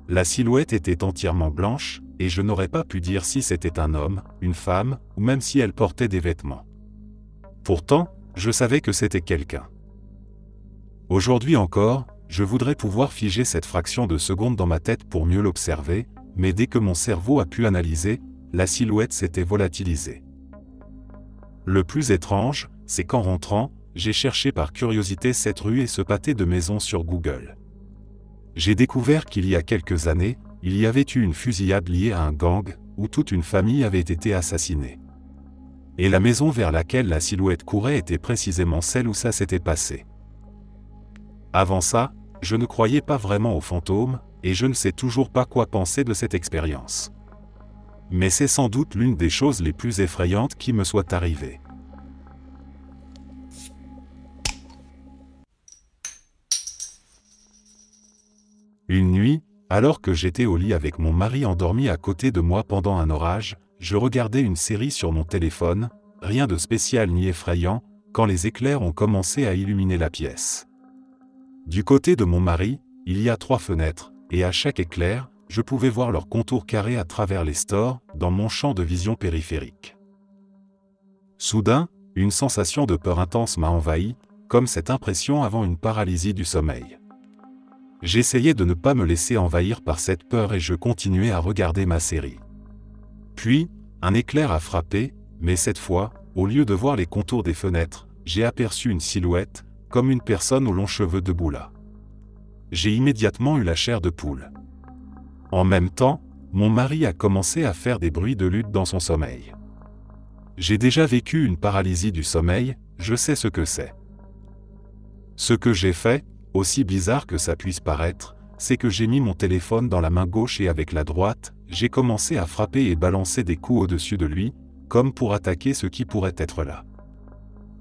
La silhouette était entièrement blanche, et je n'aurais pas pu dire si c'était un homme, une femme, ou même si elle portait des vêtements. Pourtant, je savais que c'était quelqu'un. Aujourd'hui encore, je voudrais pouvoir figer cette fraction de seconde dans ma tête pour mieux l'observer, mais dès que mon cerveau a pu analyser, la silhouette s'était volatilisée. Le plus étrange, c'est qu'en rentrant, j'ai cherché par curiosité cette rue et ce pâté de maisons sur Google. J'ai découvert qu'il y a quelques années, il y avait eu une fusillade liée à un gang, où toute une famille avait été assassinée. Et la maison vers laquelle la silhouette courait était précisément celle où ça s'était passé. Avant ça, je ne croyais pas vraiment aux fantômes, et je ne sais toujours pas quoi penser de cette expérience. Mais c'est sans doute l'une des choses les plus effrayantes qui me soit arrivée. Une nuit, alors que j'étais au lit avec mon mari endormi à côté de moi pendant un orage, je regardais une série sur mon téléphone, rien de spécial ni effrayant, quand les éclairs ont commencé à illuminer la pièce. Du côté de mon mari, il y a 3 fenêtres, et à chaque éclair, je pouvais voir leurs contours carrés à travers les stores, dans mon champ de vision périphérique. Soudain, une sensation de peur intense m'a envahi, comme cette impression avant une paralysie du sommeil. J'essayais de ne pas me laisser envahir par cette peur et je continuais à regarder ma série. Puis, un éclair a frappé, mais cette fois, au lieu de voir les contours des fenêtres, j'ai aperçu une silhouette, comme une personne aux longs cheveux debout là. J'ai immédiatement eu la chair de poule. En même temps, mon mari a commencé à faire des bruits de lutte dans son sommeil. J'ai déjà vécu une paralysie du sommeil, je sais ce que c'est. Ce que j'ai fait, aussi bizarre que ça puisse paraître, c'est que j'ai mis mon téléphone dans la main gauche et avec la droite, j'ai commencé à frapper et balancer des coups au-dessus de lui, comme pour attaquer ce qui pourrait être là.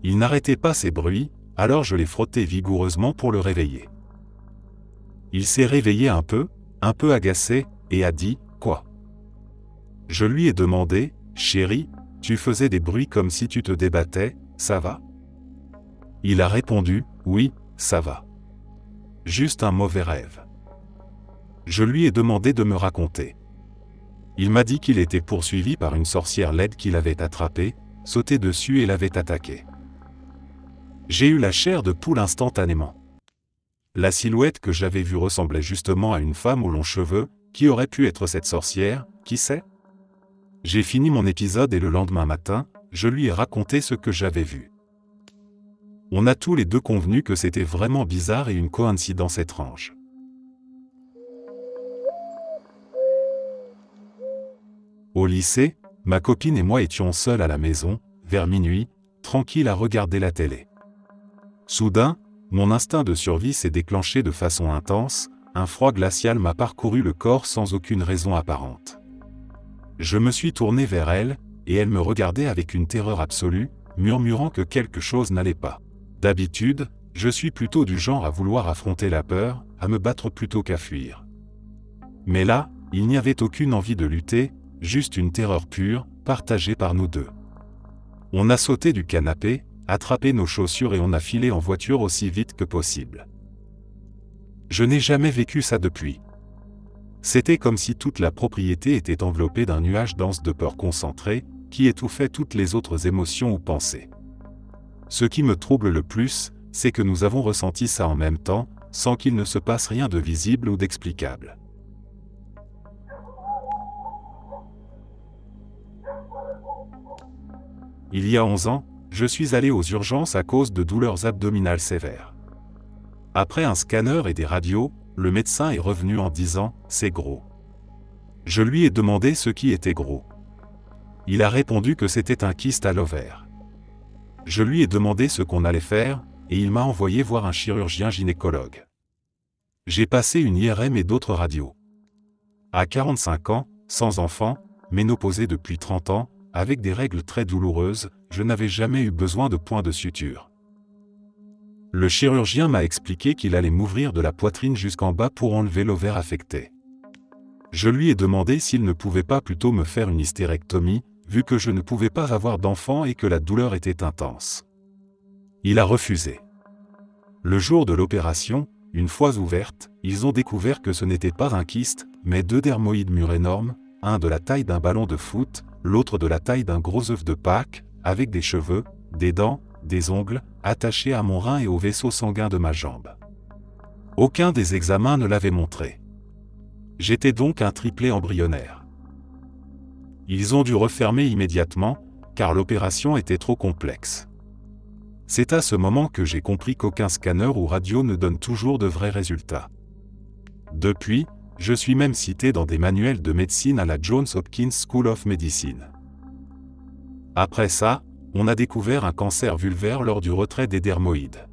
Il n'arrêtait pas ces bruits, alors je l'ai frotté vigoureusement pour le réveiller. Il s'est réveillé un peu agacé, et a dit « Quoi ?» Je lui ai demandé « Chérie, tu faisais des bruits comme si tu te débattais, ça va ?» Il a répondu « Oui, ça va. Juste un mauvais rêve. » Je lui ai demandé de me raconter. Il m'a dit qu'il était poursuivi par une sorcière laide qui l'avait attrapé, sauté dessus et l'avait attaqué. J'ai eu la chair de poule instantanément. La silhouette que j'avais vue ressemblait justement à une femme aux longs cheveux. Qui aurait pu être cette sorcière, qui sait? J'ai fini mon épisode et le lendemain matin, je lui ai raconté ce que j'avais vu. On a tous les deux convenu que c'était vraiment bizarre et une coïncidence étrange. Au lycée, ma copine et moi étions seuls à la maison, vers minuit, tranquilles à regarder la télé. Soudain, mon instinct de survie s'est déclenché de façon intense, un froid glacial m'a parcouru le corps sans aucune raison apparente. Je me suis tourné vers elle, et elle me regardait avec une terreur absolue, murmurant que quelque chose n'allait pas. D'habitude, je suis plutôt du genre à vouloir affronter la peur, à me battre plutôt qu'à fuir. Mais là, il n'y avait aucune envie de lutter, juste une terreur pure, partagée par nous deux. On a sauté du canapé, attrapé nos chaussures et on a filé en voiture aussi vite que possible. Je n'ai jamais vécu ça depuis. C'était comme si toute la propriété était enveloppée d'un nuage dense de peur concentrée, qui étouffait toutes les autres émotions ou pensées. Ce qui me trouble le plus, c'est que nous avons ressenti ça en même temps, sans qu'il ne se passe rien de visible ou d'explicable. Il y a 11 ans, je suis allé aux urgences à cause de douleurs abdominales sévères. Après un scanner et des radios, le médecin est revenu en disant « c'est gros ». Je lui ai demandé ce qui était gros. Il a répondu que c'était un kyste à l'ovaire. Je lui ai demandé ce qu'on allait faire, et il m'a envoyé voir un chirurgien gynécologue. J'ai passé une IRM et d'autres radios. À 45 ans, sans enfant, ménopausée depuis 30 ans, avec des règles très douloureuses, je n'avais jamais eu besoin de point de suture. Le chirurgien m'a expliqué qu'il allait m'ouvrir de la poitrine jusqu'en bas pour enlever l'ovaire affecté. Je lui ai demandé s'il ne pouvait pas plutôt me faire une hystérectomie, vu que je ne pouvais pas avoir d'enfant et que la douleur était intense. Il a refusé. Le jour de l'opération, une fois ouverte, ils ont découvert que ce n'était pas un kyste, mais 2 dermoïdes mûrs énormes, un de la taille d'un ballon de foot, l'autre de la taille d'un gros œuf de Pâques, avec des cheveux, des dents, des ongles, attachés à mon rein et au vaisseau sanguin de ma jambe. Aucun des examens ne l'avait montré. J'étais donc un triplet embryonnaire. Ils ont dû refermer immédiatement, car l'opération était trop complexe. C'est à ce moment que j'ai compris qu'aucun scanner ou radio ne donne toujours de vrais résultats. Depuis, je suis même cité dans des manuels de médecine à la Johns Hopkins School of Medicine. Après ça, on a découvert un cancer vulvaire lors du retrait des dermoïdes.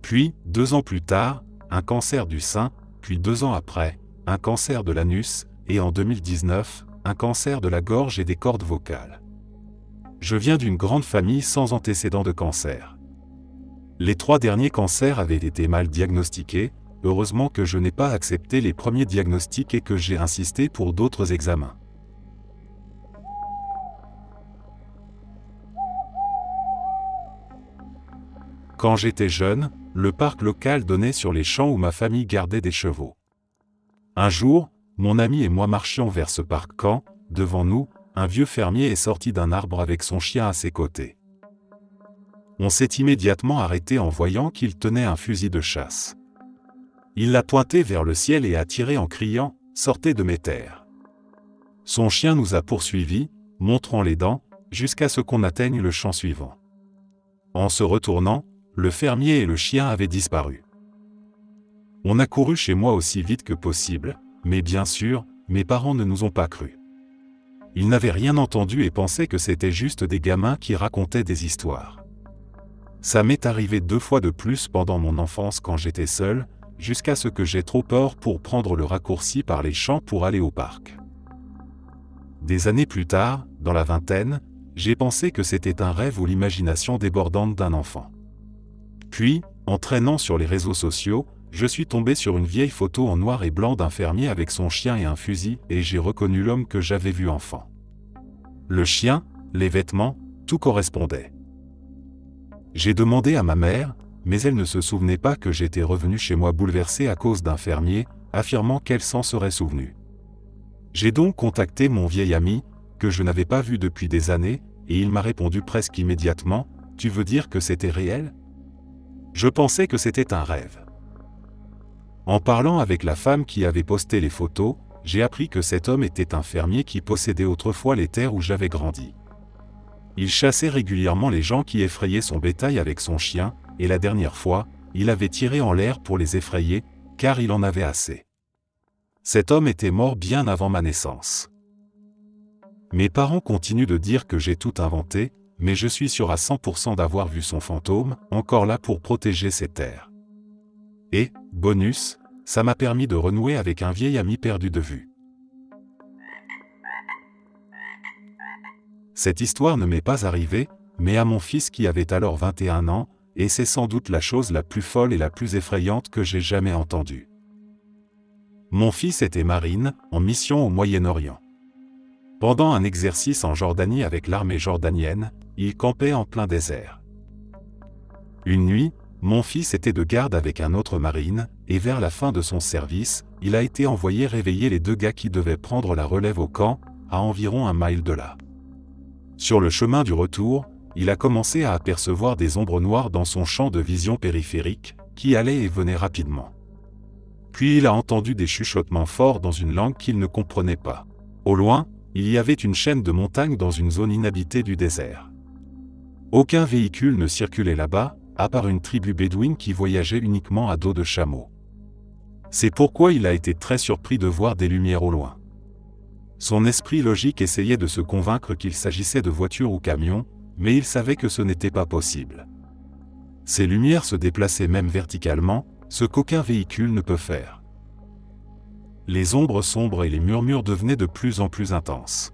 Puis, 2 ans plus tard, un cancer du sein, puis 2 ans après, un cancer de l'anus, et en 2019, un cancer de la gorge et des cordes vocales. Je viens d'une grande famille sans antécédent de cancer. Les 3 derniers cancers avaient été mal diagnostiqués, heureusement que je n'ai pas accepté les premiers diagnostics et que j'ai insisté pour d'autres examens. Quand j'étais jeune, le parc local donnait sur les champs où ma famille gardait des chevaux. Un jour, mon ami et moi marchions vers ce parc quand, devant nous, un vieux fermier est sorti d'un arbre avec son chien à ses côtés. On s'est immédiatement arrêté en voyant qu'il tenait un fusil de chasse. Il l'a pointé vers le ciel et a tiré en criant « Sortez de mes terres !» Son chien nous a poursuivis, montrant les dents, jusqu'à ce qu'on atteigne le champ suivant. En se retournant, le fermier et le chien avaient disparu. On a couru chez moi aussi vite que possible, mais bien sûr, mes parents ne nous ont pas crus. Ils n'avaient rien entendu et pensaient que c'était juste des gamins qui racontaient des histoires. Ça m'est arrivé 2 fois de plus pendant mon enfance quand j'étais seul, jusqu'à ce que j'aie trop peur pour prendre le raccourci par les champs pour aller au parc. Des années plus tard, dans la vingtaine, j'ai pensé que c'était un rêve ou l'imagination débordante d'un enfant. Puis, en traînant sur les réseaux sociaux, Je suis tombé sur une vieille photo en noir et blanc d'un fermier avec son chien et un fusil, et j'ai reconnu l'homme que j'avais vu enfant. Le chien, les vêtements, tout correspondait. J'ai demandé à ma mère, mais elle ne se souvenait pas que j'étais revenu chez moi bouleversé à cause d'un fermier, affirmant qu'elle s'en serait souvenue. J'ai donc contacté mon vieil ami, que je n'avais pas vu depuis des années, et il m'a répondu presque immédiatement, « Tu veux dire que c'était réel ?» Je pensais que c'était un rêve. En parlant avec la femme qui avait posté les photos, j'ai appris que cet homme était un fermier qui possédait autrefois les terres où j'avais grandi. Il chassait régulièrement les gens qui effrayaient son bétail avec son chien, et la dernière fois, il avait tiré en l'air pour les effrayer, car il en avait assez. Cet homme était mort bien avant ma naissance. Mes parents continuent de dire que j'ai tout inventé, mais je suis sûr à 100% d'avoir vu son fantôme, encore là pour protéger ses terres. Et, bonus, ça m'a permis de renouer avec un vieil ami perdu de vue. Cette histoire ne m'est pas arrivée, mais à mon fils qui avait alors 21 ans, et c'est sans doute la chose la plus folle et la plus effrayante que j'ai jamais entendue. Mon fils était marine, en mission au Moyen-Orient. Pendant un exercice en Jordanie avec l'armée jordanienne, il campait en plein désert. Une nuit, mon fils était de garde avec un autre marine, et vers la fin de son service, il a été envoyé réveiller les 2 gars qui devaient prendre la relève au camp, à environ 1 mile de là. Sur le chemin du retour, il a commencé à apercevoir des ombres noires dans son champ de vision périphérique, qui allaient et venaient rapidement. Puis il a entendu des chuchotements forts dans une langue qu'il ne comprenait pas. Au loin, il y avait une chaîne de montagnes dans une zone inhabitée du désert. Aucun véhicule ne circulait là-bas, à part une tribu bédouine qui voyageait uniquement à dos de chameau. C'est pourquoi il a été très surpris de voir des lumières au loin. Son esprit logique essayait de se convaincre qu'il s'agissait de voitures ou camions, mais il savait que ce n'était pas possible. Ces lumières se déplaçaient même verticalement, ce qu'aucun véhicule ne peut faire. Les ombres sombres et les murmures devenaient de plus en plus intenses.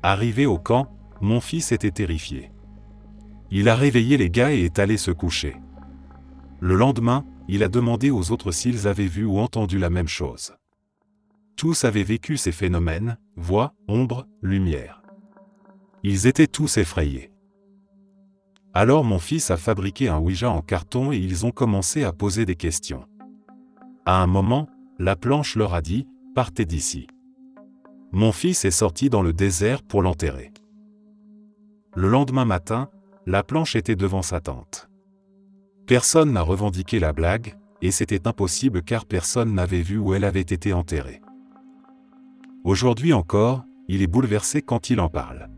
Arrivé au camp, mon fils était terrifié. Il a réveillé les gars et est allé se coucher. Le lendemain, il a demandé aux autres s'ils avaient vu ou entendu la même chose. Tous avaient vécu ces phénomènes, voix, ombre, lumière. Ils étaient tous effrayés. Alors mon fils a fabriqué un Ouija en carton et ils ont commencé à poser des questions. À un moment, la planche leur a dit « Partez d'ici ». Mon fils est sorti dans le désert pour l'enterrer. Le lendemain matin, la planche était devant sa tente. Personne n'a revendiqué la blague, et c'était impossible car personne n'avait vu où elle avait été enterrée. Aujourd'hui encore, il est bouleversé quand il en parle.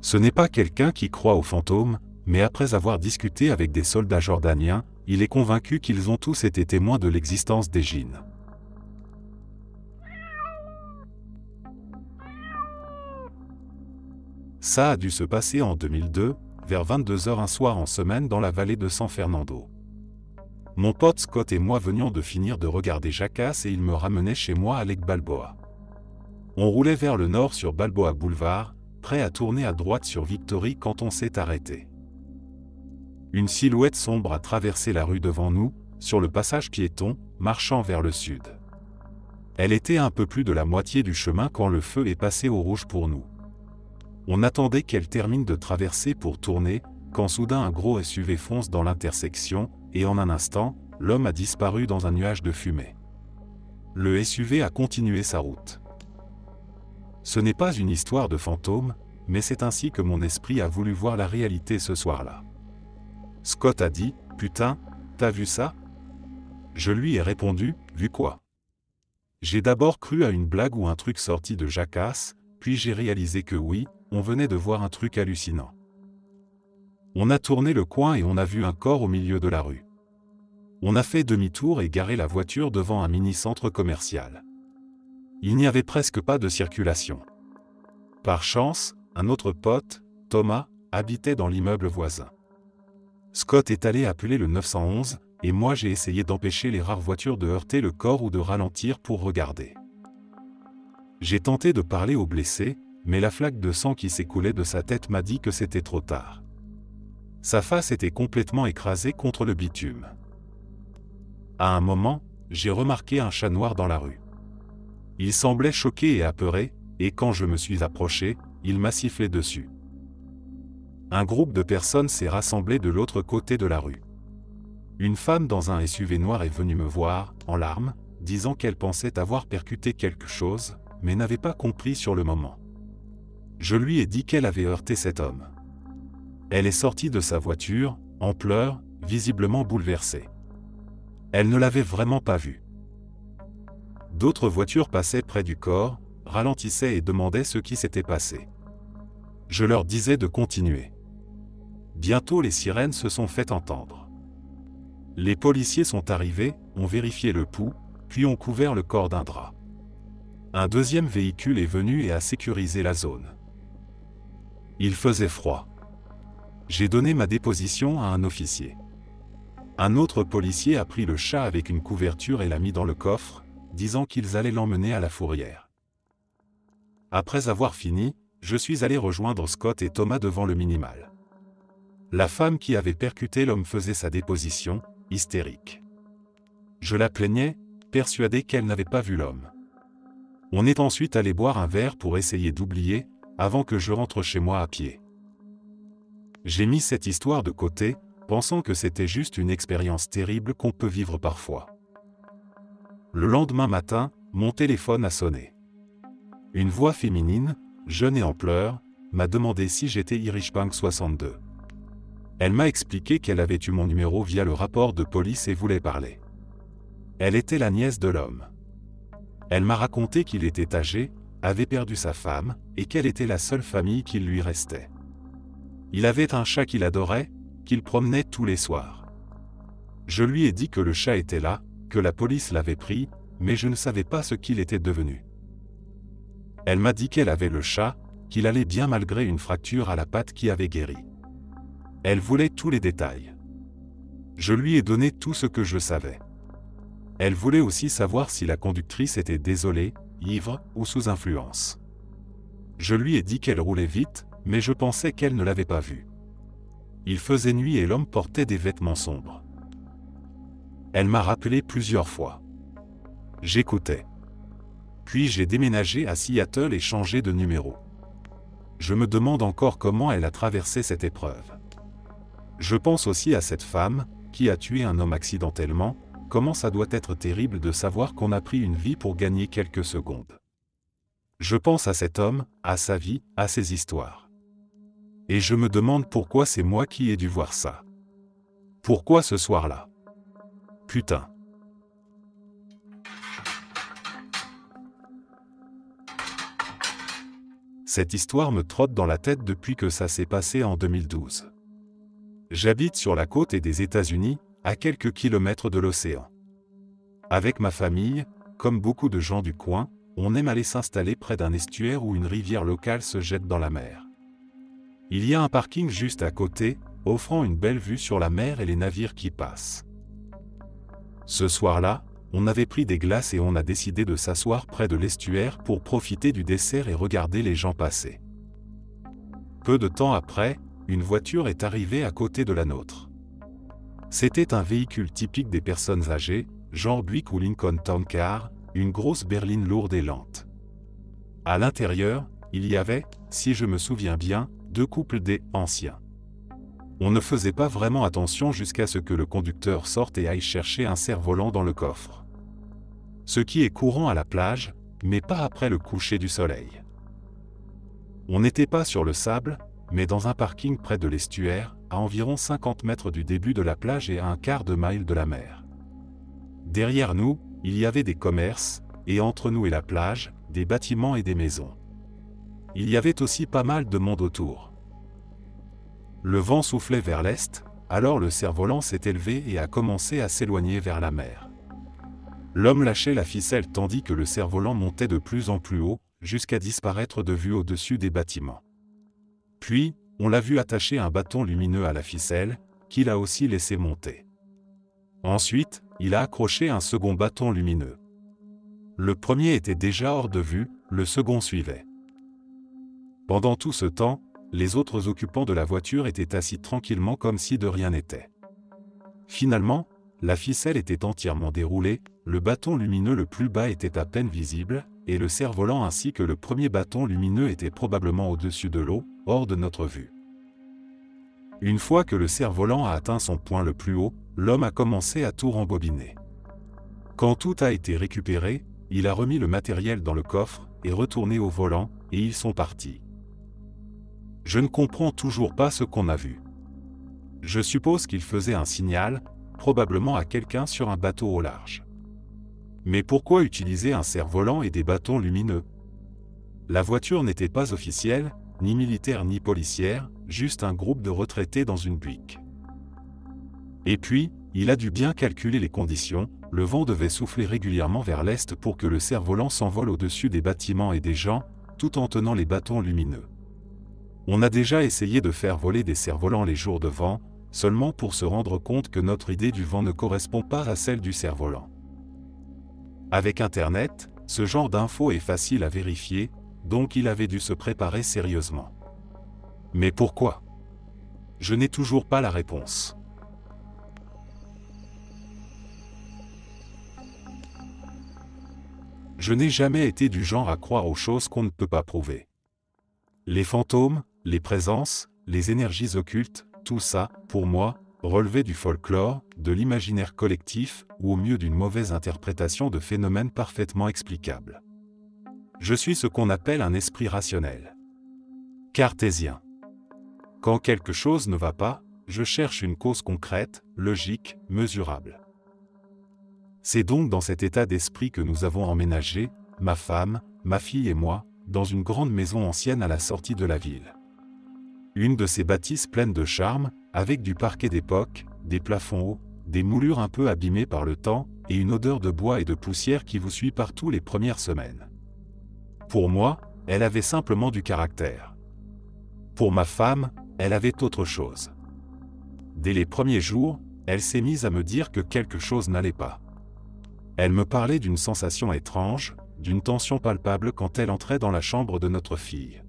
Ce n'est pas quelqu'un qui croit aux fantômes, mais après avoir discuté avec des soldats jordaniens, il est convaincu qu'ils ont tous été témoins de l'existence des djinns. Ça a dû se passer en 2002, vers 22h un soir en semaine dans la vallée de San Fernando. Mon pote Scott et moi venions de finir de regarder Jackass et il me ramenait chez moi à Lake Balboa. On roulait vers le nord sur Balboa Boulevard, prêt à tourner à droite sur Victory quand on s'est arrêté. Une silhouette sombre a traversé la rue devant nous, sur le passage piéton, marchant vers le sud. Elle était un peu plus de la moitié du chemin quand le feu est passé au rouge pour nous. On attendait qu'elle termine de traverser pour tourner, quand soudain un gros SUV fonce dans l'intersection, et en un instant, l'homme a disparu dans un nuage de fumée. Le SUV a continué sa route. Ce n'est pas une histoire de fantôme, mais c'est ainsi que mon esprit a voulu voir la réalité ce soir-là. Scott a dit « Putain, t'as vu ça ?» Je lui ai répondu « Vu quoi ?» J'ai d'abord cru à une blague ou un truc sorti de Jackass, puis j'ai réalisé que oui, on venait de voir un truc hallucinant. On a tourné le coin et on a vu un corps au milieu de la rue. On a fait demi-tour et garé la voiture devant un mini-centre commercial. Il n'y avait presque pas de circulation. Par chance, un autre pote, Thomas, habitait dans l'immeuble voisin. Scott est allé appeler le 911, et moi j'ai essayé d'empêcher les rares voitures de heurter le corps ou de ralentir pour regarder. J'ai tenté de parler au blessé, mais la flaque de sang qui s'écoulait de sa tête m'a dit que c'était trop tard. Sa face était complètement écrasée contre le bitume. À un moment, j'ai remarqué un chat noir dans la rue. Il semblait choqué et apeuré, et quand je me suis approché, il m'a sifflé dessus. Un groupe de personnes s'est rassemblé de l'autre côté de la rue. Une femme dans un SUV noir est venue me voir, en larmes, disant qu'elle pensait avoir percuté quelque chose, mais n'avait pas compris sur le moment. Je lui ai dit qu'elle avait heurté cet homme. Elle est sortie de sa voiture, en pleurs, visiblement bouleversée. Elle ne l'avait vraiment pas vu. D'autres voitures passaient près du corps, ralentissaient et demandaient ce qui s'était passé. Je leur disais de continuer. Bientôt les sirènes se sont fait entendre. Les policiers sont arrivés, ont vérifié le pouls, puis ont couvert le corps d'un drap. Un deuxième véhicule est venu et a sécurisé la zone. Il faisait froid. J'ai donné ma déposition à un officier. Un autre policier a pris le chat avec une couverture et l'a mis dans le coffre, disant qu'ils allaient l'emmener à la fourrière. Après avoir fini, je suis allé rejoindre Scott et Thomas devant le minimal. La femme qui avait percuté l'homme faisait sa déposition, hystérique. Je la plaignais, persuadé qu'elle n'avait pas vu l'homme. On est ensuite allé boire un verre pour essayer d'oublier, avant que je rentre chez moi à pied. J'ai mis cette histoire de côté, pensant que c'était juste une expérience terrible qu'on peut vivre parfois. Le lendemain matin, mon téléphone a sonné. Une voix féminine, jeune et en pleurs, m'a demandé si j'étais Irish Bank 62. Elle m'a expliqué qu'elle avait eu mon numéro via le rapport de police et voulait parler. Elle était la nièce de l'homme. Elle m'a raconté qu'il était âgé, avait perdu sa femme, et qu'elle était la seule famille qu'il lui restait. Il avait un chat qu'il adorait, qu'il promenait tous les soirs. Je lui ai dit que le chat était là, que la police l'avait pris, mais je ne savais pas ce qu'il était devenu. Elle m'a dit qu'elle avait le chat, qu'il allait bien malgré une fracture à la patte qui avait guéri. Elle voulait tous les détails. Je lui ai donné tout ce que je savais. Elle voulait aussi savoir si la conductrice était désolée, ivre ou sous influence. Je lui ai dit qu'elle roulait vite, mais je pensais qu'elle ne l'avait pas vu. Il faisait nuit et l'homme portait des vêtements sombres. Elle m'a rappelé plusieurs fois. J'écoutais. Puis j'ai déménagé à Seattle et changé de numéro. Je me demande encore comment elle a traversé cette épreuve. Je pense aussi à cette femme, qui a tué un homme accidentellement, comment ça doit être terrible de savoir qu'on a pris une vie pour gagner quelques secondes. Je pense à cet homme, à sa vie, à ses histoires. Et je me demande pourquoi c'est moi qui ai dû voir ça. Pourquoi ce soir-là? Putain. Cette histoire me trotte dans la tête depuis que ça s'est passé en 2012. J'habite sur la côte des États-Unis, à quelques kilomètres de l'océan. Avec ma famille, comme beaucoup de gens du coin, on aime aller s'installer près d'un estuaire où une rivière locale se jette dans la mer. Il y a un parking juste à côté, offrant une belle vue sur la mer et les navires qui passent. Ce soir-là, on avait pris des glaces et on a décidé de s'asseoir près de l'estuaire pour profiter du dessert et regarder les gens passer. Peu de temps après, une voiture est arrivée à côté de la nôtre. C'était un véhicule typique des personnes âgées, genre Buick ou Lincoln Town Car, une grosse berline lourde et lente. À l'intérieur, il y avait, si je me souviens bien, 2 couples anciens. On ne faisait pas vraiment attention jusqu'à ce que le conducteur sorte et aille chercher un cerf-volant dans le coffre. Ce qui est courant à la plage, mais pas après le coucher du soleil. On n'était pas sur le sable, mais dans un parking près de l'estuaire, à environ 50 mètres du début de la plage et à un quart de mile de la mer. Derrière nous, il y avait des commerces, et entre nous et la plage, des bâtiments et des maisons. Il y avait aussi pas mal de monde autour. Le vent soufflait vers l'est, alors le cerf-volant s'est élevé et a commencé à s'éloigner vers la mer. L'homme lâchait la ficelle tandis que le cerf-volant montait de plus en plus haut, jusqu'à disparaître de vue au-dessus des bâtiments. Puis, on l'a vu attacher un bâton lumineux à la ficelle, qu'il a aussi laissé monter. Ensuite, il a accroché un second bâton lumineux. Le premier était déjà hors de vue, le second suivait. Pendant tout ce temps, les autres occupants de la voiture étaient assis tranquillement comme si de rien n'était. Finalement, la ficelle était entièrement déroulée, le bâton lumineux le plus bas était à peine visible, et le cerf-volant ainsi que le premier bâton lumineux était probablement au-dessus de l'eau, hors de notre vue. Une fois que le cerf-volant a atteint son point le plus haut, l'homme a commencé à tout rembobiner. Quand tout a été récupéré, il a remis le matériel dans le coffre, et retourné au volant, et ils sont partis. Je ne comprends toujours pas ce qu'on a vu. Je suppose qu'il faisait un signal, probablement à quelqu'un sur un bateau au large. Mais pourquoi utiliser un cerf-volant et des bâtons lumineux? La voiture n'était pas officielle, ni militaire ni policière, juste un groupe de retraités dans une buick. Et puis, il a dû bien calculer les conditions, le vent devait souffler régulièrement vers l'est pour que le cerf-volant s'envole au-dessus des bâtiments et des gens, tout en tenant les bâtons lumineux. On a déjà essayé de faire voler des cerfs-volants les jours de vent, seulement pour se rendre compte que notre idée du vent ne correspond pas à celle du cerf-volant. Avec Internet, ce genre d'infos est facile à vérifier, donc il avait dû se préparer sérieusement. Mais pourquoi? Je n'ai toujours pas la réponse. Je n'ai jamais été du genre à croire aux choses qu'on ne peut pas prouver. Les fantômes, les présences, les énergies occultes, tout ça, pour moi, relevait du folklore, de l'imaginaire collectif, ou au mieux d'une mauvaise interprétation de phénomènes parfaitement explicables. Je suis ce qu'on appelle un esprit rationnel. Cartésien. Quand quelque chose ne va pas, je cherche une cause concrète, logique, mesurable. C'est donc dans cet état d'esprit que nous avons emménagé, ma femme, ma fille et moi, dans une grande maison ancienne à la sortie de la ville. Une de ces bâtisses pleines de charme, avec du parquet d'époque, des plafonds hauts, des moulures un peu abîmées par le temps, et une odeur de bois et de poussière qui vous suit partout les premières semaines. Pour moi, elle avait simplement du caractère. Pour ma femme, elle avait autre chose. Dès les premiers jours, elle s'est mise à me dire que quelque chose n'allait pas. Elle me parlait d'une sensation étrange, d'une tension palpable quand elle entrait dans la chambre de notre fille.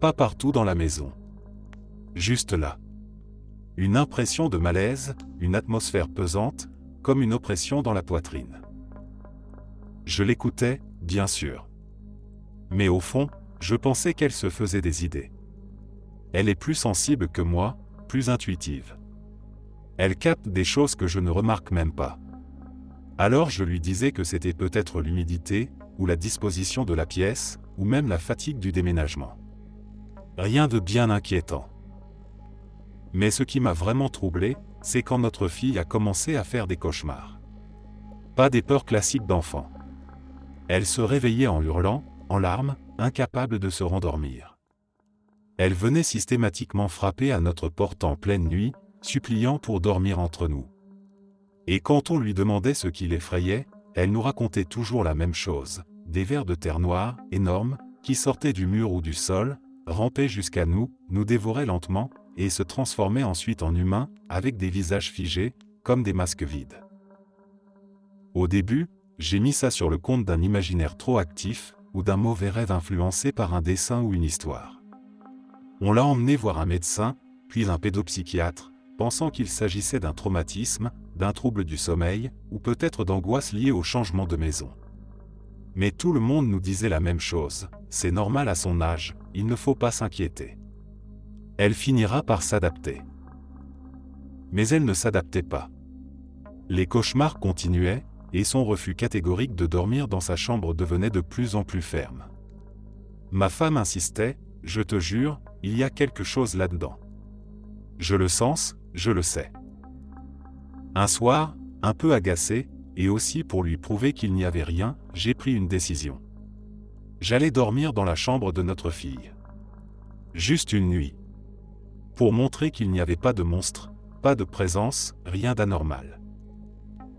Pas partout dans la maison. Juste là. Une impression de malaise, une atmosphère pesante, comme une oppression dans la poitrine. Je l'écoutais, bien sûr. Mais au fond, je pensais qu'elle se faisait des idées. Elle est plus sensible que moi, plus intuitive. Elle capte des choses que je ne remarque même pas. Alors je lui disais que c'était peut-être l'humidité, ou la disposition de la pièce, ou même la fatigue du déménagement. Rien de bien inquiétant. Mais ce qui m'a vraiment troublé, c'est quand notre fille a commencé à faire des cauchemars. Pas des peurs classiques d'enfant. Elle se réveillait en hurlant, en larmes, incapable de se rendormir. Elle venait systématiquement frapper à notre porte en pleine nuit, suppliant pour dormir entre nous. Et quand on lui demandait ce qui l'effrayait, elle nous racontait toujours la même chose, des vers de terre noire, énormes, qui sortaient du mur ou du sol, rampaient jusqu'à nous, nous dévoraient lentement, et se transformaient ensuite en humains, avec des visages figés, comme des masques vides. Au début, j'ai mis ça sur le compte d'un imaginaire trop actif, ou d'un mauvais rêve influencé par un dessin ou une histoire. On l'a emmené voir un médecin, puis un pédopsychiatre, pensant qu'il s'agissait d'un traumatisme, d'un trouble du sommeil, ou peut-être d'angoisse liée au changement de maison. Mais tout le monde nous disait la même chose, c'est normal à son âge, il ne faut pas s'inquiéter. Elle finira par s'adapter. Mais elle ne s'adaptait pas. Les cauchemars continuaient, et son refus catégorique de dormir dans sa chambre devenait de plus en plus ferme. Ma femme insistait, je te jure, il y a quelque chose là-dedans. Je le sens, je le sais. Un soir, un peu agacé, et aussi pour lui prouver qu'il n'y avait rien, j'ai pris une décision. J'allais dormir dans la chambre de notre fille. Juste une nuit. Pour montrer qu'il n'y avait pas de monstre, pas de présence, rien d'anormal.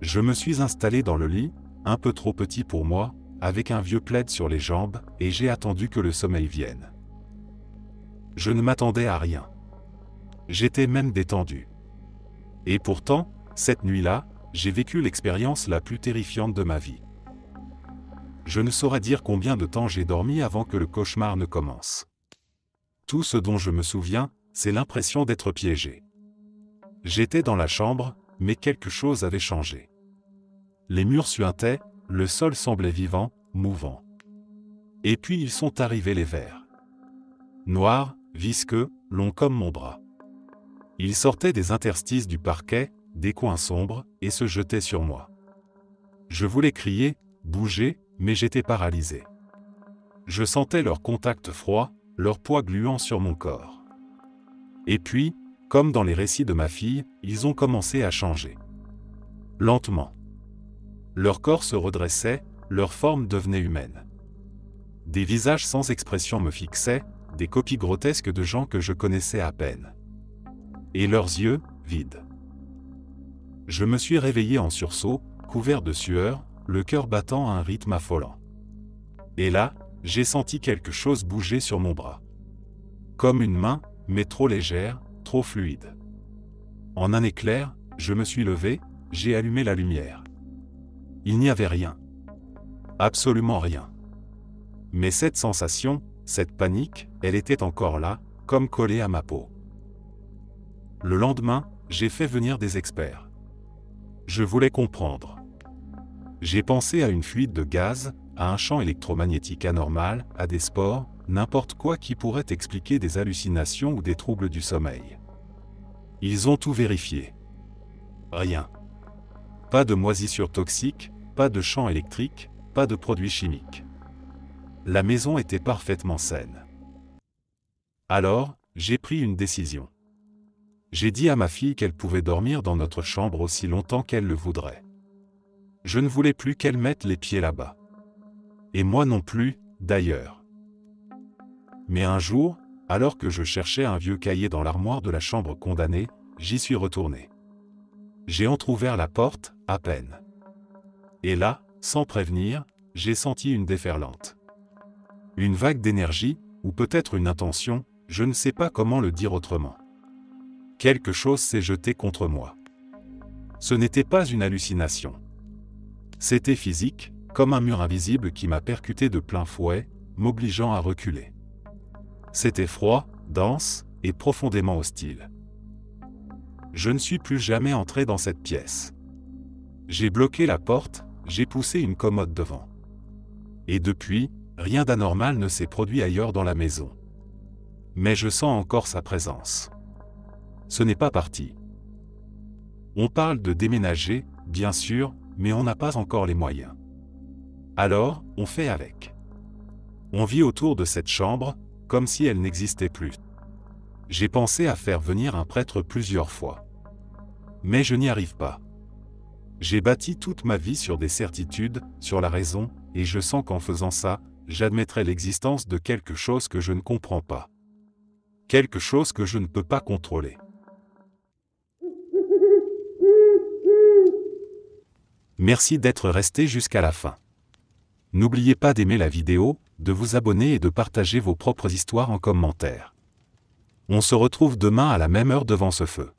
Je me suis installé dans le lit, un peu trop petit pour moi, avec un vieux plaid sur les jambes, et j'ai attendu que le sommeil vienne. Je ne m'attendais à rien. J'étais même détendu. Et pourtant, cette nuit-là, j'ai vécu l'expérience la plus terrifiante de ma vie. Je ne saurais dire combien de temps j'ai dormi avant que le cauchemar ne commence. Tout ce dont je me souviens, c'est l'impression d'être piégé. J'étais dans la chambre, mais quelque chose avait changé. Les murs suintaient, le sol semblait vivant, mouvant. Et puis ils sont arrivés les vers. Noirs, visqueux, longs comme mon bras. Ils sortaient des interstices du parquet, des coins sombres, et se jetaient sur moi. Je voulais crier, bouger, mais j'étais paralysé. Je sentais leur contact froid, leur poids gluant sur mon corps. Et puis, comme dans les récits de ma fille, ils ont commencé à changer. Lentement. Leur corps se redressait, leur forme devenait humaine. Des visages sans expression me fixaient, des copies grotesques de gens que je connaissais à peine. Et leurs yeux, vides. Je me suis réveillé en sursaut, couvert de sueur, le cœur battant à un rythme affolant. Et là, j'ai senti quelque chose bouger sur mon bras. Comme une main, mais trop légère, trop fluide. En un éclair, je me suis levé, j'ai allumé la lumière. Il n'y avait rien. Absolument rien. Mais cette sensation, cette panique, elle était encore là, comme collée à ma peau. Le lendemain, j'ai fait venir des experts. Je voulais comprendre. J'ai pensé à une fuite de gaz, à un champ électromagnétique anormal, à des spores, n'importe quoi qui pourrait expliquer des hallucinations ou des troubles du sommeil. Ils ont tout vérifié. Rien. Pas de moisissure toxique, pas de champ électrique, pas de produits chimiques. La maison était parfaitement saine. Alors, j'ai pris une décision. J'ai dit à ma fille qu'elle pouvait dormir dans notre chambre aussi longtemps qu'elle le voudrait. Je ne voulais plus qu'elle mette les pieds là-bas. Et moi non plus, d'ailleurs. Mais un jour, alors que je cherchais un vieux cahier dans l'armoire de la chambre condamnée, j'y suis retourné. J'ai entrouvert la porte, à peine. Et là, sans prévenir, j'ai senti une déferlante. Une vague d'énergie, ou peut-être une intention, je ne sais pas comment le dire autrement. Quelque chose s'est jeté contre moi. Ce n'était pas une hallucination. C'était physique, comme un mur invisible qui m'a percuté de plein fouet, m'obligeant à reculer. C'était froid, dense, et profondément hostile. Je ne suis plus jamais entré dans cette pièce. J'ai bloqué la porte, j'ai poussé une commode devant. Et depuis, rien d'anormal ne s'est produit ailleurs dans la maison. Mais je sens encore sa présence. Ce n'est pas parti. On parle de déménager, bien sûr, mais on n'a pas encore les moyens. Alors, on fait avec. On vit autour de cette chambre, comme si elle n'existait plus. J'ai pensé à faire venir un prêtre plusieurs fois. Mais je n'y arrive pas. J'ai bâti toute ma vie sur des certitudes, sur la raison, et je sens qu'en faisant ça, j'admettrai l'existence de quelque chose que je ne comprends pas. Quelque chose que je ne peux pas contrôler. Merci d'être resté jusqu'à la fin. N'oubliez pas d'aimer la vidéo, de vous abonner et de partager vos propres histoires en commentaire. On se retrouve demain à la même heure devant ce feu.